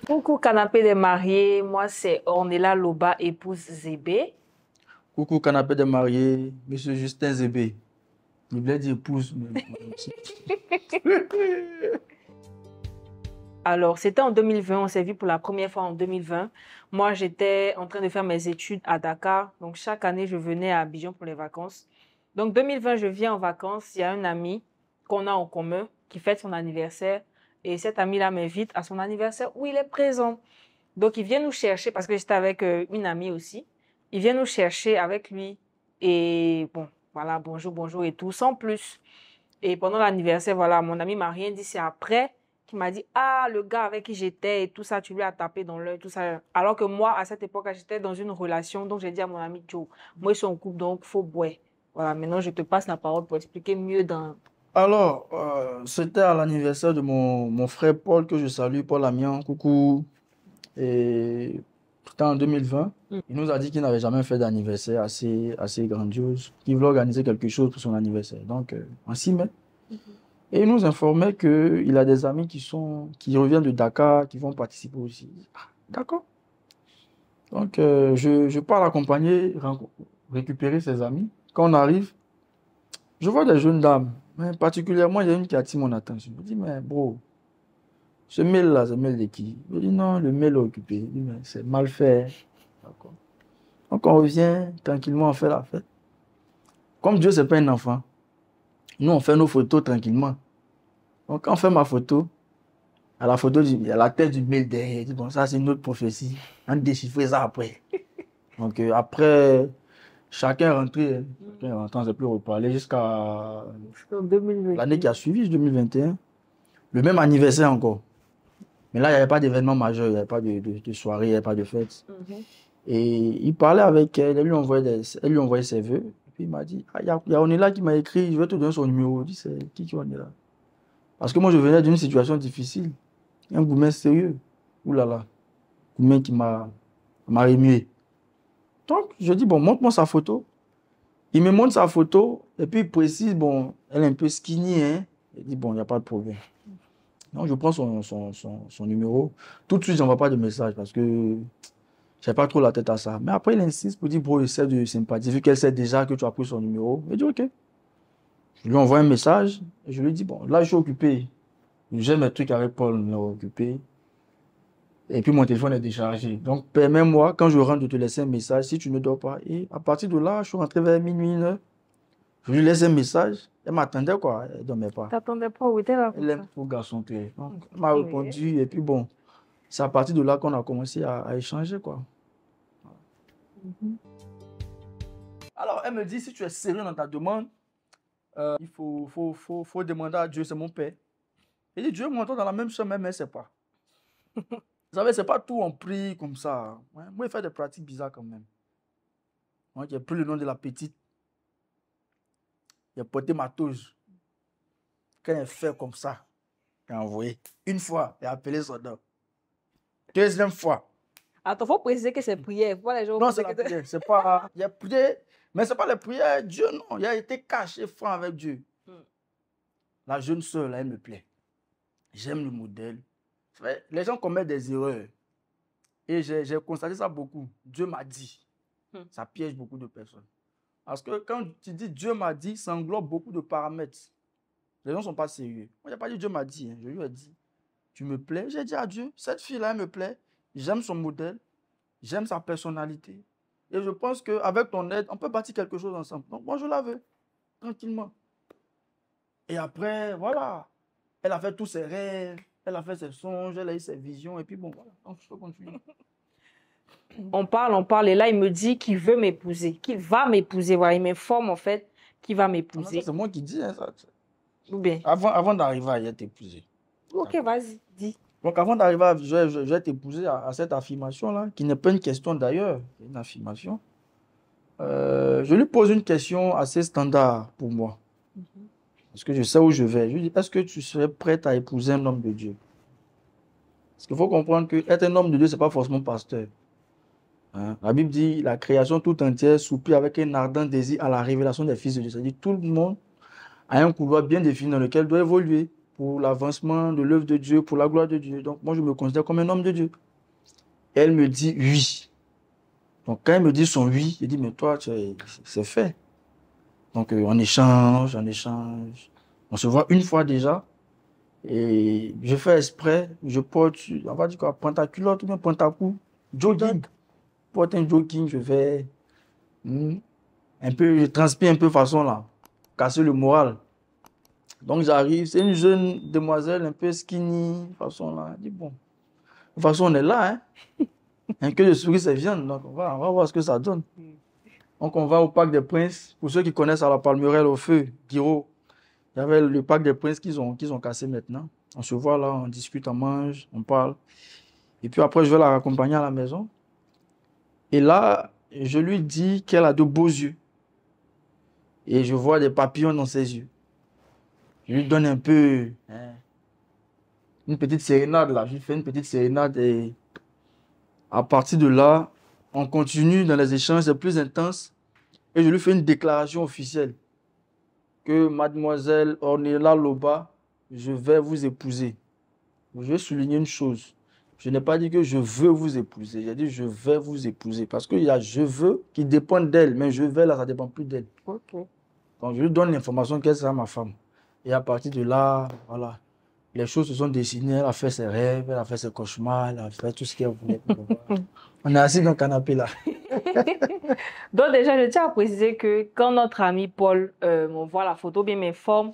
Coucou canapé des mariés, moi c'est Ornella Loba, épouse Zébé. Coucou canapé des mariés, monsieur Justin Zébé. Il voulait dire épouse. Alors, c'était en 2020, on s'est vu pour la première fois en 2020. Moi, j'étais en train de faire mes études à Dakar. Donc, chaque année, je venais à Abidjan pour les vacances. Donc, 2020, je viens en vacances. Il y a un ami qu'on a en commun qui fête son anniversaire. Et cet ami-là m'invite à son anniversaire où il est présent. Donc, il vient nous chercher parce que j'étais avec une amie aussi. Il vient nous chercher avec lui. Et bon, voilà, bonjour, bonjour et tout, sans plus. Et pendant l'anniversaire, voilà, mon ami m'a rien dit. C'est après qu'il m'a dit, ah, le gars avec qui j'étais et tout ça, tu lui as tapé dans l'œil, tout ça. Alors que moi, à cette époque, j'étais dans une relation. Donc, j'ai dit à mon ami, Joe, moi, je suis en couple, donc il faut boire. Voilà, maintenant, je te passe la parole pour expliquer mieux dans... Alors, c'était à l'anniversaire de mon frère Paul, que je salue, Paul Amian, coucou. Et c'était en 2020. Il nous a dit qu'il n'avait jamais fait d'anniversaire assez grandiose, qu'il voulait organiser quelque chose pour son anniversaire. Donc, en 6 mai. Et il nous informait qu'il a des amis qui reviennent de Dakar, qui vont participer aussi. Ah, d'accord. Donc, je pars l'accompagner, récupérer ses amis. Quand on arrive, je vois des jeunes dames. Mais particulièrement, il y a une qui attire mon attention. Je me dis, mais bro, ce mail-là, c'est le mail de qui? Je dis, non, le mail est occupé. Je dis, mais c'est mal fait. D'accord. Donc, on revient tranquillement, on fait la fête. Comme Dieu, c'est pas un enfant, nous, on fait nos photos tranquillement. Donc, quand on fait ma photo, à la photo, il y a la tête du mail derrière. Je dis, bon, ça, c'est une autre prophétie. On déchiffre ça après. Donc, après, chacun est rentré. Chacun est rentré, on ne s'est plus reparlé jusqu'à l'année qui a suivi, 2021. Le même anniversaire encore. Mais là, il n'y avait pas d'événement majeur, il n'y avait pas de soirée, il n'y avait pas de fête. Et il parlait avec elle, elle lui envoyait ses vœux. Et puis il m'a dit, ah, il y a Onella qui m'a écrit, je vais te donner son numéro. Je dis, c'est qui Onella? Parce que moi, je venais d'une situation difficile. Un gourmet sérieux. Ouh là là. Gourmet qui m'a remué. Donc, je dis, bon, montre-moi sa photo. Il me montre sa photo et puis il précise, bon, elle est un peu skinny, hein. Il dit, bon, il n'y a pas de problème. Donc, je prends son numéro. Tout de suite, je n'envoie pas de message parce que je n'ai pas trop la tête à ça. Mais après, il insiste pour dire, bro, essaie de sympathiser. Vu qu'elle sait déjà que tu as pris son numéro, je dis, OK. Je lui envoie un message et je lui dis, bon, là, je suis occupé. J'ai mes trucs avec Paul, on est occupé. Et puis, mon téléphone est déchargé. Donc, permets-moi, quand je rentre, de te laisser un message si tu ne dors pas. Et à partir de là, je suis rentré vers minuit, 1h. Je lui laisse un message. Elle m'attendait, quoi. Elle ne dormait pas. T'attendais pas où était là pour Elle aime ça? pour garçon. Donc, elle m'a répondu. Et puis, bon, c'est à partir de là qu'on a commencé à échanger, quoi. Alors, elle me dit, si tu es sérieux dans ta demande, il faut demander à Dieu, c'est mon père. Il dit, Dieu m'entend dans la même chambre, mais elle ne sait pas. Vous savez, ce n'est pas tout on prie comme ça. Ouais, moi, il fait des pratiques bizarres quand même. Moi, j'ai pris le nom de la petite. J'ai porté ma toge. Quand elle fait comme ça, j'ai envoyé. Une fois, j'ai appelé son nom. Deuxième fois. Attends, il faut préciser que c'est prière. Pas les gens Non, c'est la prière. C'est pas... Il a prié, mais ce n'est pas la prière. Dieu, non. Il a été caché, franc avec Dieu. La jeune sœur, là, elle me plaît. J'aime le modèle. Les gens commettent des erreurs. Et j'ai constaté ça beaucoup. Dieu m'a dit. Ça piège beaucoup de personnes. Parce que quand tu dis Dieu m'a dit, ça englobe beaucoup de paramètres. Les gens ne sont pas sérieux. Moi, je n'ai pas dit Dieu m'a dit. Je lui ai dit, tu me plais. J'ai dit à Dieu, cette fille-là, elle me plaît. J'aime son modèle. J'aime sa personnalité. Et je pense qu'avec ton aide, on peut bâtir quelque chose ensemble. Donc, moi, je la veux. Tranquillement. Et après, voilà. Elle a fait tous ses rêves. Elle a fait ses songes. Elle a eu ses visions. Et puis, bon, voilà. Donc, je peux continuer. On parle, et là, il me dit qu'il veut m'épouser, qu'il va m'épouser. Voilà, il m'informe, en fait, qu'il va m'épouser. C'est moi qui dis, hein, ça. Ou bien? Avant d'arriver à t'épouser. Ok, vas-y, dis. Donc, avant d'arriver à je vais t'épouser à cette affirmation-là, qui n'est pas une question d'ailleurs, c'est une affirmation. Je lui pose une question assez standard pour moi. Parce que je sais où je vais. Je lui dis, est-ce que tu serais prête à épouser un homme de Dieu? Parce qu'il faut comprendre qu'être un homme de Dieu, ce n'est pas forcément pasteur. Hein. La Bible dit, la création tout entière soupire avec un ardent désir à la révélation des fils de Dieu. C'est-à-dire tout le monde a un couloir bien défini dans lequel doit évoluer pour l'avancement de l'œuvre de Dieu, pour la gloire de Dieu. Donc moi, je me considère comme un homme de Dieu. Et elle me dit oui. Donc quand elle me dit son oui, je dis, mais toi, c'est fait. Donc on échange, on échange. On se voit une fois déjà. Et je fais exprès, je porte, on va dire quoi, pantaculotte ou bien pantacoup, jogging. Je porte un jogging, je vais un peu, je transpire un peu façon là, casser le moral. Donc j'arrive, c'est une jeune demoiselle un peu skinny, façon là. Je dis bon, de toute façon on est là, hein. Un queue de souris c'est viande, donc on va voir ce que ça donne. Donc on va au Parc des Princes. Pour ceux qui connaissent à la Palmerelle au feu, Guiraud, il y avait le Parc des Princes qu'ils ont cassé maintenant. On se voit là, on discute, on mange, on parle. Et puis après, je vais la raccompagner à la maison. Et là, je lui dis qu'elle a de beaux yeux. Et je vois des papillons dans ses yeux. Je lui donne un peu une petite sérénade là. Je lui fais une petite sérénade et à partir de là, on continue dans les échanges les plus intenses. Et je lui fais une déclaration officielle que mademoiselle Ornella Loba, je vais vous épouser. Je vais souligner une chose. Je n'ai pas dit que je veux vous épouser. J'ai dit je vais vous épouser. Parce qu'il y a je veux qui dépend d'elle. Mais je vais là, ça ne dépend plus d'elle. Ok. Donc je lui donne l'information qu'elle sera ma femme. Et à partir de là, voilà. Les choses se sont dessinées. Elle a fait ses rêves, elle a fait ses cauchemars, elle a fait tout ce qu'elle voulait. On est assis dans le canapé là. Donc déjà, je tiens à préciser que quand notre ami Paul m'envoie la photo, bien m'informe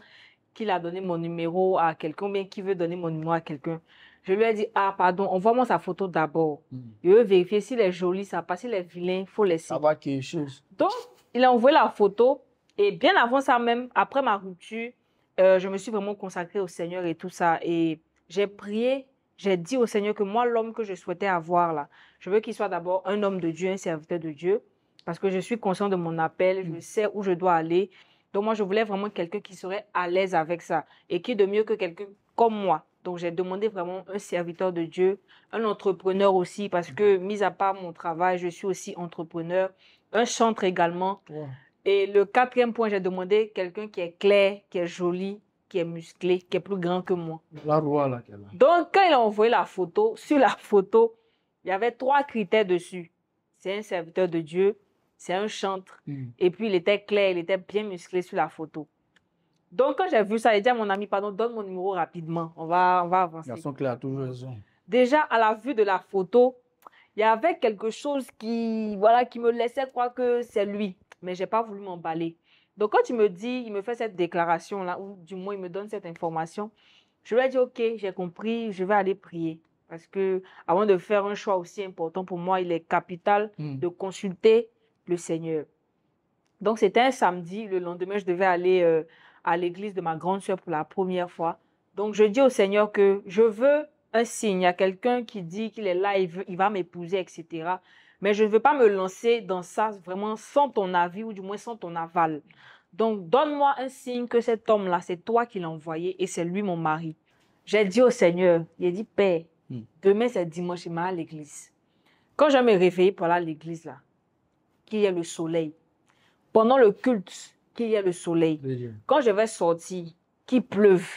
qu'il a donné mon numéro à quelqu'un, bien qu'il veut donner mon numéro à quelqu'un, je lui ai dit, ah pardon, envoie-moi sa photo d'abord. Je veux vérifier s'il est joli, ça passe, s'il est vilain, il faut laisser. Ça va quelque chose. Donc, il a envoyé la photo et bien avant ça même, après ma rupture, je me suis vraiment consacrée au Seigneur et tout ça. Et j'ai prié, j'ai dit au Seigneur que moi, l'homme que je souhaitais avoir là, je veux qu'il soit d'abord un homme de Dieu, un serviteur de Dieu, parce que je suis conscient de mon appel, je sais où je dois aller. Donc moi, je voulais vraiment quelqu'un qui serait à l'aise avec ça et qui de mieux que quelqu'un comme moi. Donc j'ai demandé vraiment un serviteur de Dieu, un entrepreneur aussi, parce que mis à part mon travail, je suis aussi entrepreneur, un chantre également. Ouais. Et le quatrième point, j'ai demandé quelqu'un qui est clair, qui est joli, qui est musclé, qui est plus grand que moi. La roi là qu'elle a. Donc, quand il a envoyé la photo, sur la photo, il y avait 3 critères dessus. C'est un serviteur de Dieu, c'est un chantre, et puis il était clair, il était bien musclé sur la photo. Donc, quand j'ai vu ça, j'ai dit à mon ami, pardon, donne mon numéro rapidement, on va avancer. Garçon clair a toujours raison. Déjà, à la vue de la photo, il y avait quelque chose qui, voilà, qui me laissait croire que c'est lui. Mais je n'ai pas voulu m'emballer. Donc, quand il me dit, il me fait cette déclaration-là, ou du moins il me donne cette information, je lui ai dit, OK, j'ai compris, je vais aller prier. Parce que avant de faire un choix aussi important pour moi, il est capital de consulter le Seigneur. Donc, c'était un samedi. Le lendemain, je devais aller à l'église de ma grande sœur pour la première fois. Donc, je dis au Seigneur que je veux un signe. Il y a quelqu'un qui dit qu'il est là, il va m'épouser, etc. Mais je ne veux pas me lancer dans ça vraiment sans ton avis ou du moins sans ton aval. Donc, donne-moi un signe que cet homme-là, c'est toi qui l'as envoyé et c'est lui mon mari. J'ai dit au Seigneur, il a dit, Père, demain c'est dimanche, il m'a à l'église. Quand je me réveille pour aller à l'église, là, qu'il y ait le soleil, pendant le culte, qu'il y ait le soleil, quand je vais sortir, qu'il pleuve,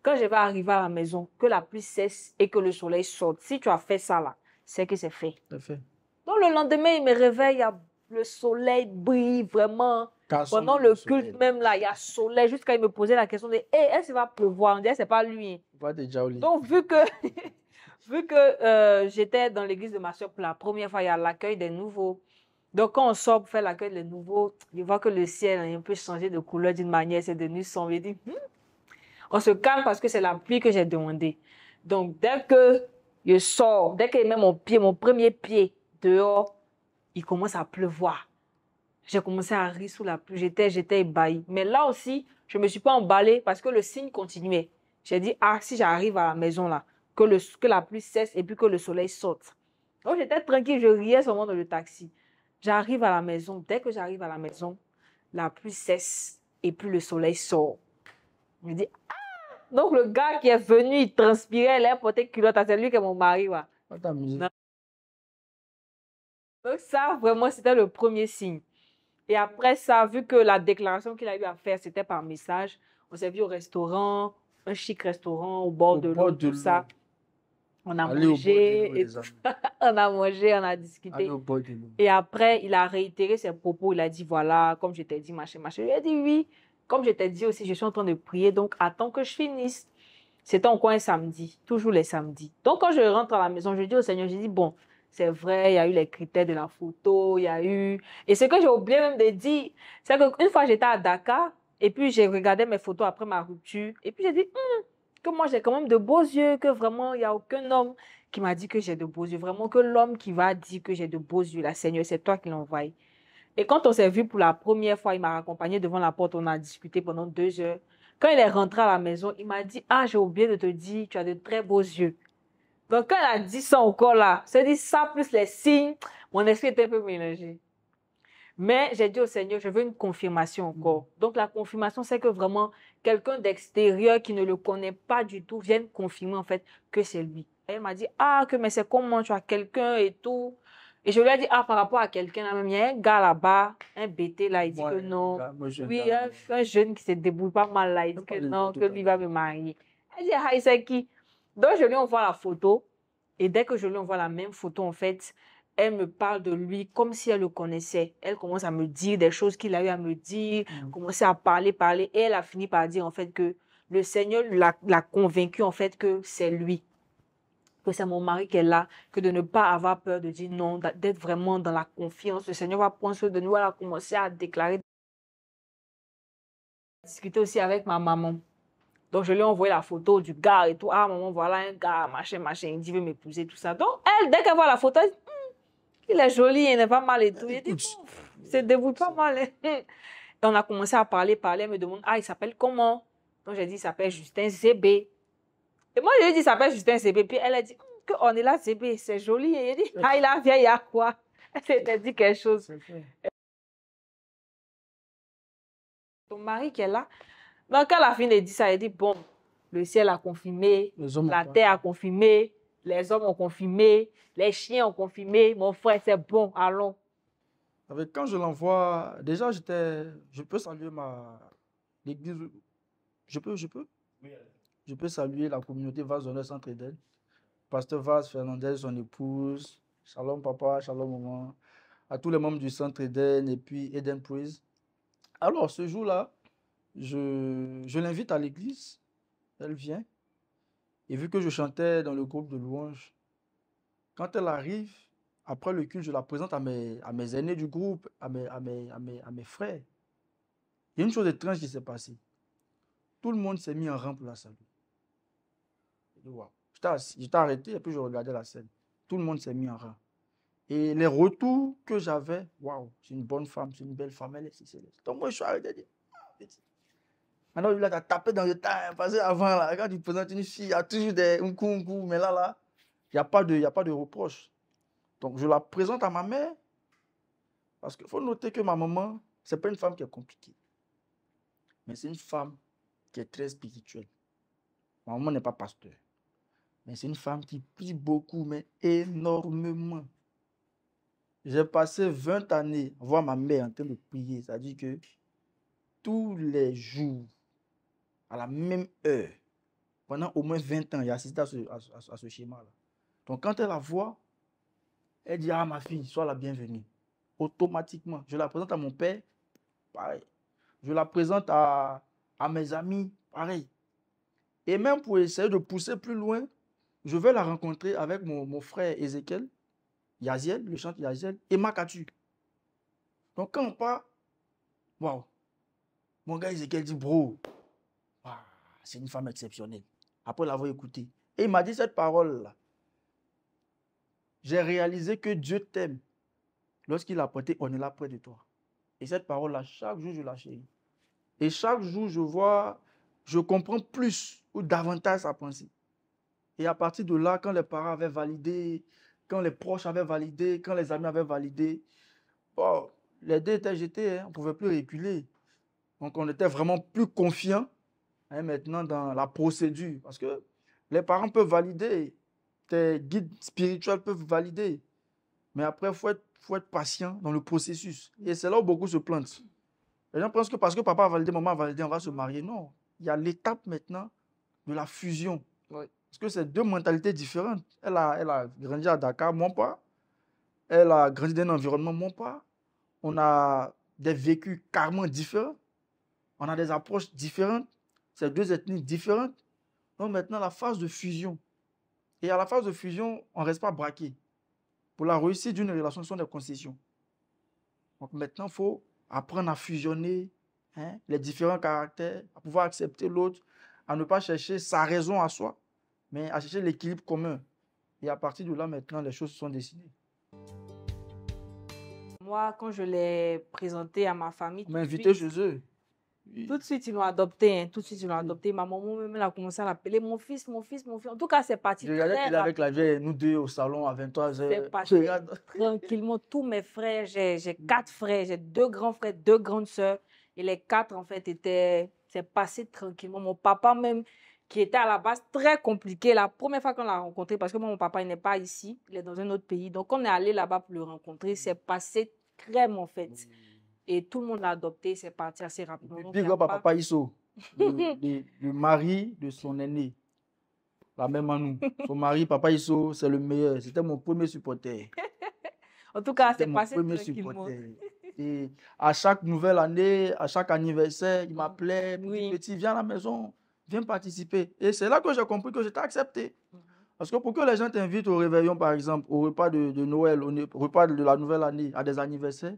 quand je vais arriver à la maison, que la pluie cesse et que le soleil sorte. Si tu as fait ça là, c'est que c'est fait. C'est fait. Donc le lendemain, il me réveille, le soleil brille vraiment. Pendant le culte même là, il y a soleil. Jusqu'à il me posait la question de est-ce qu'il va pleuvoir? On dirait c'est pas lui. Donc vu que j'étais dans l'église de ma soeur pour la première fois, il y a l'accueil des nouveaux. Donc quand on sort pour faire l'accueil des nouveaux, je vois que le ciel a un peu changé de couleur d'une manière, c'est devenu sombre. Je dis, on se calme parce que c'est la pluie que j'ai demandé. Donc dès que je sors, dès que je mets mon premier pied dehors, il commence à pleuvoir. J'ai commencé à rire sous la pluie, j'étais ébahie. Mais là aussi, je ne me suis pas emballée parce que le signe continuait. J'ai dit, si j'arrive à la maison là, que la pluie cesse et puis que le soleil sorte. Donc j'étais tranquille, je riais seulement dans le taxi. J'arrive à la maison, dès que j'arrive à la maison, la pluie cesse et puis le soleil sort. Je me dis, donc le gars qui est venu, il transpirait, il a porté culotte, c'est lui qui est mon mari. Ouais. Donc ça, vraiment, c'était le premier signe. Et après ça, vu que la déclaration qu'il a eu à faire, c'était par message, on s'est vu au restaurant, un chic restaurant au bord Au de bord l'eau, de tout l'eau. ça. On a Allez au bord de l'eau, mangé et les tout amis. ça. On a mangé, on a Allez discuté. au bord de l'eau. Et après, il a réitéré ses propos. Il a dit, voilà, comme je t'ai dit, machin, machin. Il a dit, oui, comme je t'ai dit aussi, je suis en train de prier, donc attends que je finisse. C'était encore un samedi, toujours les samedis. Donc, quand je rentre à la maison, je dis au Seigneur, je dis, bon, c'est vrai, il y a eu les critères de la photo, il y a eu... Et ce que j'ai oublié même de dire, c'est qu'une fois, j'étais à Dakar, et puis j'ai regardé mes photos après ma rupture, et puis j'ai dit, que moi, j'ai quand même de beaux yeux, que vraiment, il n'y a aucun homme qui m'a dit que j'ai de beaux yeux. Vraiment, que l'homme qui va dire que j'ai de beaux yeux, là, Seigneur, c'est toi qui l'envoies. Et quand on s'est vu pour la première fois, il m'a accompagné devant la porte, on a discuté pendant 2 heures. Quand il est rentré à la maison, il m'a dit, ah, j'ai oublié de te dire, tu as de très beaux yeux. Donc, quand il a dit ça encore là, c'est dit ça plus les signes, mon esprit était un peu mélangé. Mais j'ai dit au Seigneur, je veux une confirmation encore. Donc, la confirmation, c'est que vraiment, quelqu'un d'extérieur qui ne le connaît pas du tout vienne confirmer en fait que c'est lui. Et elle m'a dit, ah, mais c'est comment tu as quelqu'un et tout. Et je lui ai dit, ah, par rapport à quelqu'un là-même, il y a un gars là-bas, un BT là, il dit que non. Oui, un jeune qui se débrouille pas mal là, il dit que non, que lui va me marier. Elle dit, ah, il sait qui? Donc, je lui envoie la photo. Et dès que je lui envoie la même photo, en fait, elle me parle de lui comme si elle le connaissait. Elle commence à me dire des choses qu'il a eu à me dire, commencer à parler, parler. Et elle a fini par dire en fait que le Seigneur l'a convaincu en fait que c'est lui, que c'est mon mari qui est là, que de ne pas avoir peur de dire non, d'être vraiment dans la confiance. Le Seigneur va prendre soin de nous. Elle a commencé à déclarer, à discuter aussi avec ma maman. Donc, je lui ai envoyé la photo du gars et tout. Ah, maman, voilà un gars, machin, machin. Il dit, il veut m'épouser, tout ça. Donc, elle, dès qu'elle voit la photo, elle dit, il est joli, il n'est pas mal et tout. Il dit, bon, c'est débrouille pas mal. Hein. Et on a commencé à parler, parler. Elle me demande, ah, il s'appelle comment? Donc, j'ai dit, il s'appelle Justin Zébé. Et moi, je lui ai dit, il s'appelle Justin Zébé. Puis elle a dit, que on est là, Zébé, c'est joli. Et il dit, ah, il a vieilli à quoi? Elle s'était dit quelque chose. Ton mari qui est là. Donc, quand la fille a dit ça, elle dit, bon, le ciel a confirmé, la terre a confirmé, les hommes ont confirmé, les chiens ont confirmé. Mon frère, c'est bon, allons. Quand je l'envoie, déjà, je peux saluer l'église. Je peux. Je peux saluer la communauté Vase d'honneur Centre Eden. Pasteur Vaz Fernandez, son épouse. Shalom papa, shalom maman. À tous les membres du Centre Eden et puis Eden Praise. Alors, ce jour-là, je l'invite à l'église. Elle vient. Et vu que je chantais dans le groupe de louanges, quand elle arrive, après le culte, je la présente à mes aînés du groupe, à mes frères. Il y a une chose étrange qui s'est passée. Tout le monde s'est mis en rang pour la saluer. Wow. J'étais arrêté et puis je regardais la scène. Tout le monde s'est mis en rang. Et les retours que j'avais, waouh, c'est une bonne femme, c'est une belle femme, elle est céleste. Donc moi, je suis arrêté. Maintenant, il a tapé dans le temps, parce qu'avant, là, quand tu présentes une fille, il y a toujours des un mais là, il n'y a pas de reproche. Donc, je la présente à ma mère, parce qu'il faut noter que ma maman, ce n'est pas une femme qui est compliquée, mais c'est une femme qui est très spirituelle. Ma maman n'est pas pasteur, mais c'est une femme qui prie beaucoup, mais énormément. J'ai passé 20 années à voir ma mère en train de prier, c'est-à-dire que tous les jours, à la même heure, pendant au moins 20 ans, j'ai assisté à ce schéma-là. Donc, quand elle la voit, elle dit, ah, ma fille, sois la bienvenue. Automatiquement, je la présente à mon père, pareil. Je la présente à mes amis, pareil. Et même pour essayer de pousser plus loin, je vais la rencontrer avec mon frère Ézéchiel, Yaziel, le chanteur Yaziel, et Makatu. Donc, quand on part, waouh, mon gars Ézéchiel dit, bro, wow, c'est une femme exceptionnelle. Après l'avoir écouté. Et il m'a dit cette parole-là. J'ai réalisé que Dieu t'aime lorsqu'il a porté, on est là près de toi. Et cette parole-là, chaque jour, je la chéris. Et chaque jour, je comprends plus ou davantage sa pensée. Et à partir de là, quand les parents avaient validé, quand les proches avaient validé, quand les amis avaient validé, bon, les dés étaient jetés, hein, on ne pouvait plus reculer. Donc, on était vraiment plus confiants maintenant dans la procédure. Parce que les parents peuvent valider, tes guides spirituels peuvent valider. Mais après, il faut être patient dans le processus. Et c'est là où beaucoup se plantent. Les gens pensent que parce que papa a validé, maman a validé, on va se marier. Non, il y a l'étape maintenant de la fusion. Oui. Parce que c'est deux mentalités différentes. Elle a grandi à Dakar, moi pas. Elle a grandi dans un environnement, moi pas. On a des vécus carrément différents. On a des approches différentes. C'est deux ethnies différentes. Donc maintenant, la phase de fusion. Et à la phase de fusion, on ne reste pas braqué. Pour la réussite d'une relation, ce sont des concessions. Donc maintenant, il faut apprendre à fusionner, hein, les différents caractères, à pouvoir accepter l'autre, à ne pas chercher sa raison à soi, mais à chercher l'équilibre commun. Et à partir de là, maintenant, les choses sont décidées. Moi, quand je l'ai présenté à ma famille, On m'a invité chez eux. Oui. tout de suite, ils l'ont adopté. Hein. Tout de suite, ils l'ont adopté. Ma maman même elle a commencé à l'appeler mon fils, mon fils, mon fils. En tout cas, c'est parti Je regardais très qu'il est avec la vieille, nous deux au salon à 23h. C'est parti tranquillement. Tous mes frères, j'ai 4 frères, j'ai 2 grands frères, 2 grandes sœurs. Et les 4, en fait, c'est passé tranquillement. Mon papa même, qui était à la base très compliqué, la première fois qu'on l'a rencontré, parce que moi, mon papa, il n'est pas ici, il est dans un autre pays. Donc, on est allé là-bas pour le rencontrer. C'est passé crème, en fait. Et tout le monde l'a adopté, c'est parti assez rapidement. Et puis, papa Isso, le mari de son aîné, la même à nous. Son mari, papa Isso, c'est le meilleur. C'était mon premier supporter. En tout cas, c'est mon passé premier tranquillement. supporter. Et à chaque nouvelle année, à chaque anniversaire, il m'appelait, Oui. petit, viens à la maison, viens participer. Et c'est là que j'ai compris que j'étais accepté. Parce que pour que les gens t'invitent au réveillon, par exemple, au repas de Noël, au repas de la nouvelle année, à des anniversaires,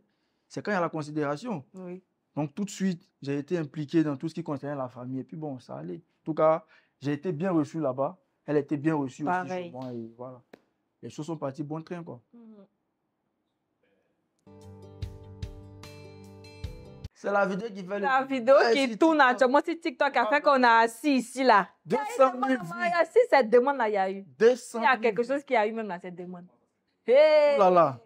c'est quand il y a la considération. Oui. Donc tout de suite, j'ai été impliqué dans tout ce qui concernait la famille. Et puis bon, ça allait. En tout cas, j'ai été bien reçu là-bas. Elle était bien reçue aussi chez moi. Et voilà. Les choses sont parties bon train, quoi. C'est la vidéo qui fait la vidéo qui tourne actuellement sur TikTok a fait qu'on a assis ici là. 200 000 vues. Si cette demande là, il y a eu. 200 Il y a quelque chose qui a eu même dans cette demande. Hey. Là là.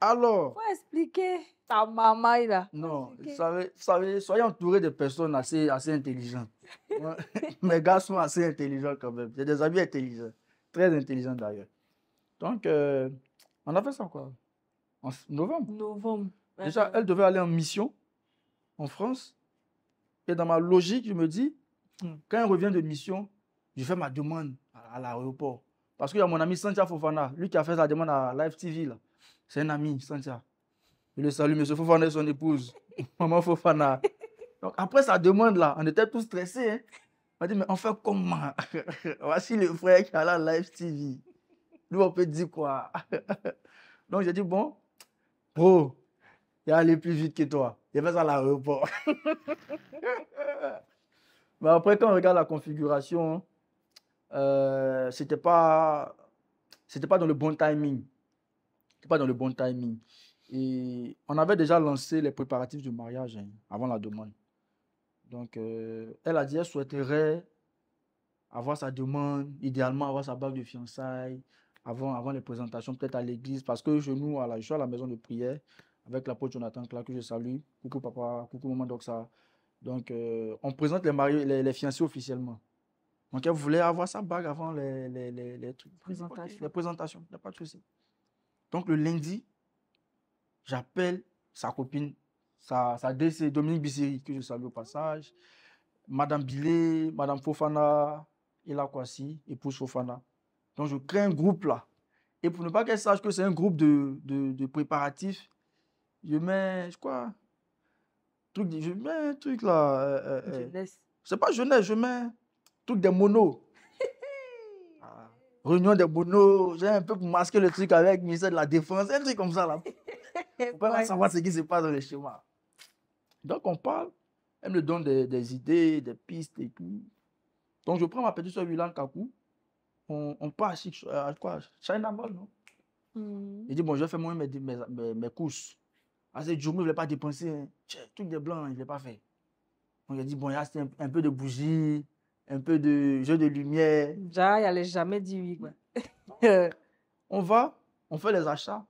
Alors. Faut expliquer. Ta maman là. Non, vous savez, soyez entouré de personnes assez intelligentes. Mes gars sont assez intelligents quand même. J'ai des amis intelligents. Très intelligents d'ailleurs. Donc, on a fait ça quoi? En novembre. Novembre. Déjà, elle devait aller en mission en France. Et dans ma logique, je me dis, quand elle revient de mission, je fais ma demande à l'aéroport. Parce qu'il y a mon ami Santia Fofana, lui qui a fait sa demande à Live TV. Là. C'est un ami, Santia. Je le salue, M. Fofana et son épouse, maman Fofana. Donc, après sa demande, là, on était tous stressés. Hein. On m'a dit, mais on fait comment? Voici le frère qui a la Live TV. Nous, on peut dire quoi? Donc, j'ai dit, bon, bro, il va aller plus vite que toi. Il fait ça à l'aéroport. Mais après, quand on regarde la configuration, c'était pas dans le bon timing. C'était pas dans le bon timing. Et on avait déjà lancé les préparatifs du mariage hein, avant la demande. Donc, elle a dit qu'elle souhaiterait avoir sa demande, idéalement avoir sa bague de fiançailles, avant les présentations, peut-être à l'église, parce que chez nous, je suis à la maison de prière avec l'apôtre Jonathan Clark, que je salue. Coucou papa, coucou maman Doxa. Donc, on présente les fiancés officiellement. Donc, elle voulait avoir sa bague avant les trucs. Les présentations, il n'y a pas de souci. Donc, le lundi, j'appelle sa copine, sa DC, Dominique Bisseri, que je salue au passage, Madame Billet, Madame Fofana, Ela Kwasi, épouse Fofana. Donc, je crée un groupe là. Et pour ne pas qu'elle sache que c'est un groupe de préparatifs, je mets, je mets un truc là. Jeunesse. C'est pas jeunesse, je mets un truc des monos. Réunion des monos, j'ai un peu pour masquer le truc avec le ministère de la Défense, un truc comme ça là. Faut pas savoir ce qui se passe dans les schémas. Donc on parle, elle me donne des idées, des pistes et tout. Donc je prends ma petite soeur Wilan Kakou, on part à quoi? China Mall, non? Il dit, bon, je vais faire moi mes courses. À cette journée, je ne voulais pas dépenser. Hein. Truc de blanc, je ne l'ai pas fait. Donc, il a dit, bon, il y a un peu de bougie, un peu de jeu de lumière. Déjà, il n'allait jamais dire oui. Ouais. On fait les achats.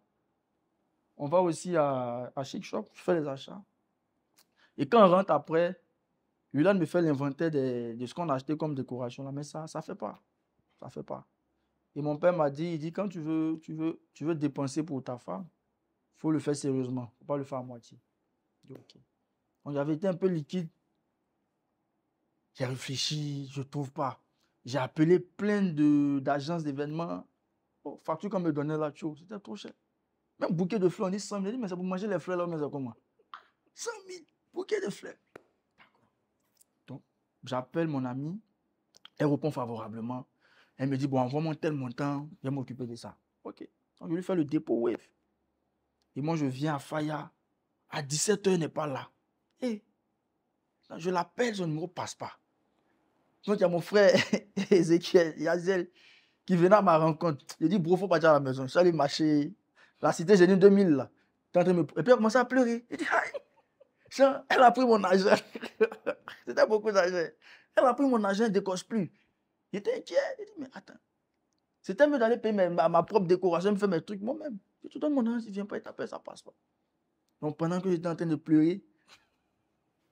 On va aussi à Chic Shop, je fais les achats. Et quand on rentre après, Yulan me fait l'inventaire de ce qu'on a acheté comme décoration. Là, mais ça ne fait pas. Ça ne fait pas. Et mon père m'a dit, quand tu veux dépenser pour ta femme, faut le faire sérieusement. Il ne faut pas le faire à moitié. Je dis, ok. Donc, j'avais été un peu liquide. J'ai réfléchi, je ne trouve pas. J'ai appelé plein d'agences d'événements. Oh, facture qu'on me donnait là, c'était trop cher. Même bouquet de fleurs, on dit 100 000. J'ai dit, mais c'est pour manger les fleurs là, mais c'est comment? 100 000, bouquet de fleurs. Donc, j'appelle mon amie. Elle répond favorablement. Elle me dit, bon, envoie-moi tel montant, je vais m'occuper de ça. Ok. Donc, je lui fais le dépôt Wave. Et moi, je viens à Faya. À 17h, il n'est pas là. Et je l'appelle, son numéro ne passe pas. Donc, il y a mon frère Ezekiel, Yazel, qui venait à ma rencontre. Je dis, bro, il faut partir à la maison. Je suis allé marcher. La cité Génie 2000, là. Et puis, elle a commencé à pleurer. Elle dit, aïe, elle a pris mon argent. C'était beaucoup d'argent. Elle a pris mon argent, elle ne décoche plus. J'étais inquiet. Je dis, mais attends. C'était mieux d'aller payer ma propre décoration, me faire mes trucs moi-même. Je te donne mon argent, si tu ne viens pas, taper, ça passe pas. Donc, pendant que j'étais en train de pleurer,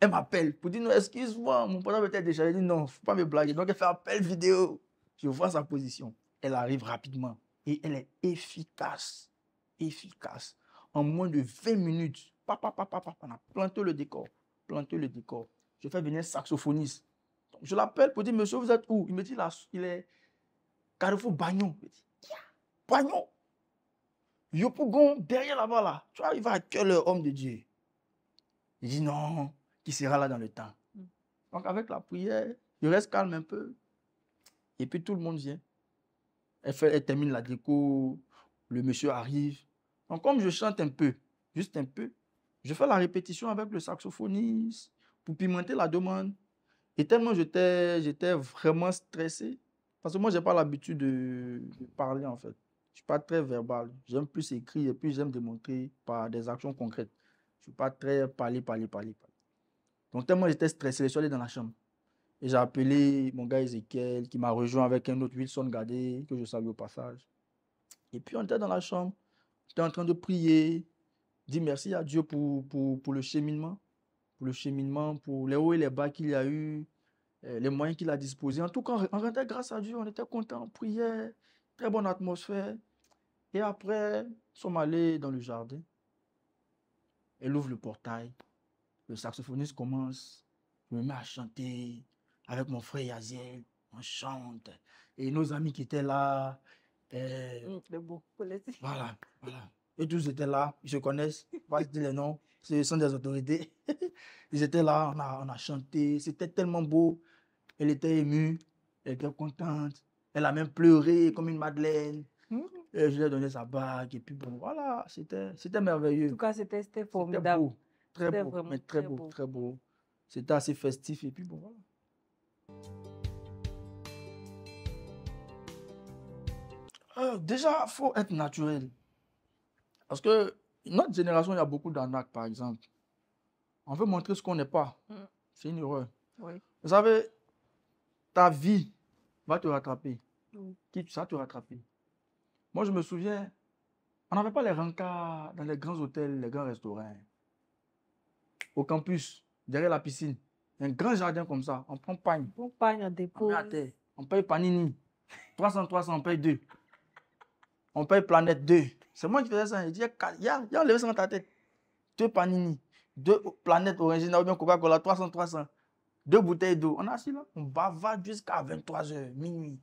elle m'appelle pour dire, non, excuse-moi, mon portable était déchargé. Je dis, non, il ne faut pas me blaguer. Donc, elle fait appel vidéo. Je vois sa position. Elle arrive rapidement. Et elle est efficace. Efficace. En moins de 20 minutes, on a planté le décor. Planté le décor. Je fais venir un saxophoniste. Donc, je l'appelle pour dire, monsieur, vous êtes où? Il me dit, là, il est Carrefour Bagnon. Je dis, Bagnon? Yopougon, derrière là-bas, là. Tu arrives à quel homme de Dieu? Il dit, non, qui sera là dans le temps. Donc, avec la prière, je reste calme un peu. Et puis, tout le monde vient. Elle termine la déco. Le monsieur arrive. Donc, comme je chante un peu, juste un peu, je fais la répétition avec le saxophoniste pour pimenter la demande. Et tellement j'étais vraiment stressé. Parce que moi, je n'ai pas l'habitude de parler, en fait. Je ne suis pas très verbal. J'aime plus écrire et puis j'aime démontrer par des actions concrètes. Je ne suis pas très parler. Donc, tellement j'étais stressé, je suis allé dans la chambre. Et j'ai appelé mon gars Ezekiel qui m'a rejoint avec un autre Wilson Gardé, que je salue au passage. Et puis, on était dans la chambre. J'étais en train de prier, dire merci à Dieu pour le cheminement. Pour le cheminement, pour les hauts et les bas qu'il y a eu, les moyens qu'il a disposés. En tout cas, on rendait grâce à Dieu, on était contents, on priait, très bonne atmosphère. Et après, nous sommes allés dans le jardin. Elle ouvre le portail. Le saxophoniste commence. Je me mets à chanter avec mon frère Yaziel. On chante. Et nos amis qui étaient là. C'est beau. Voilà. Et tous étaient là. Ils se connaissent. Je ne vais pas dire les noms. Ce sont des autorités. Ils étaient là. On a chanté. C'était tellement beau. Elle était émue. Elle était contente. Elle a même pleuré comme une madeleine. Et je lui ai donné sa bague. Et puis bon, voilà. C'était merveilleux. En tout cas, c'était C'était formidable. beau. Très C'était beau. vraiment Mais très beau. très beau. C'était assez festif. Et puis bon, voilà. Déjà, il faut être naturel. Parce que notre génération, il y a beaucoup d'arnaques, par exemple. On veut montrer ce qu'on n'est pas. C'est une erreur. Oui. Vous savez, ta vie va te rattraper. Ça va te rattraper. Moi, je me souviens, on n'avait pas les rencarts dans les grands hôtels, les grands restaurants. Au campus, derrière la piscine, un grand jardin comme ça, on prend pagne. On pagne en On dépôt. met à terre. On paye Panini. 300, on paye 2. On paye Planète 2. C'est moi qui faisais ça. Il dit, il y a enlevé ça dans ta tête. 2 Panini, 2 Planètes originales ou bien Coca-Cola, 300. 2 bouteilles d'eau. On est assis là, on bavarde jusqu'à 23h, minuit.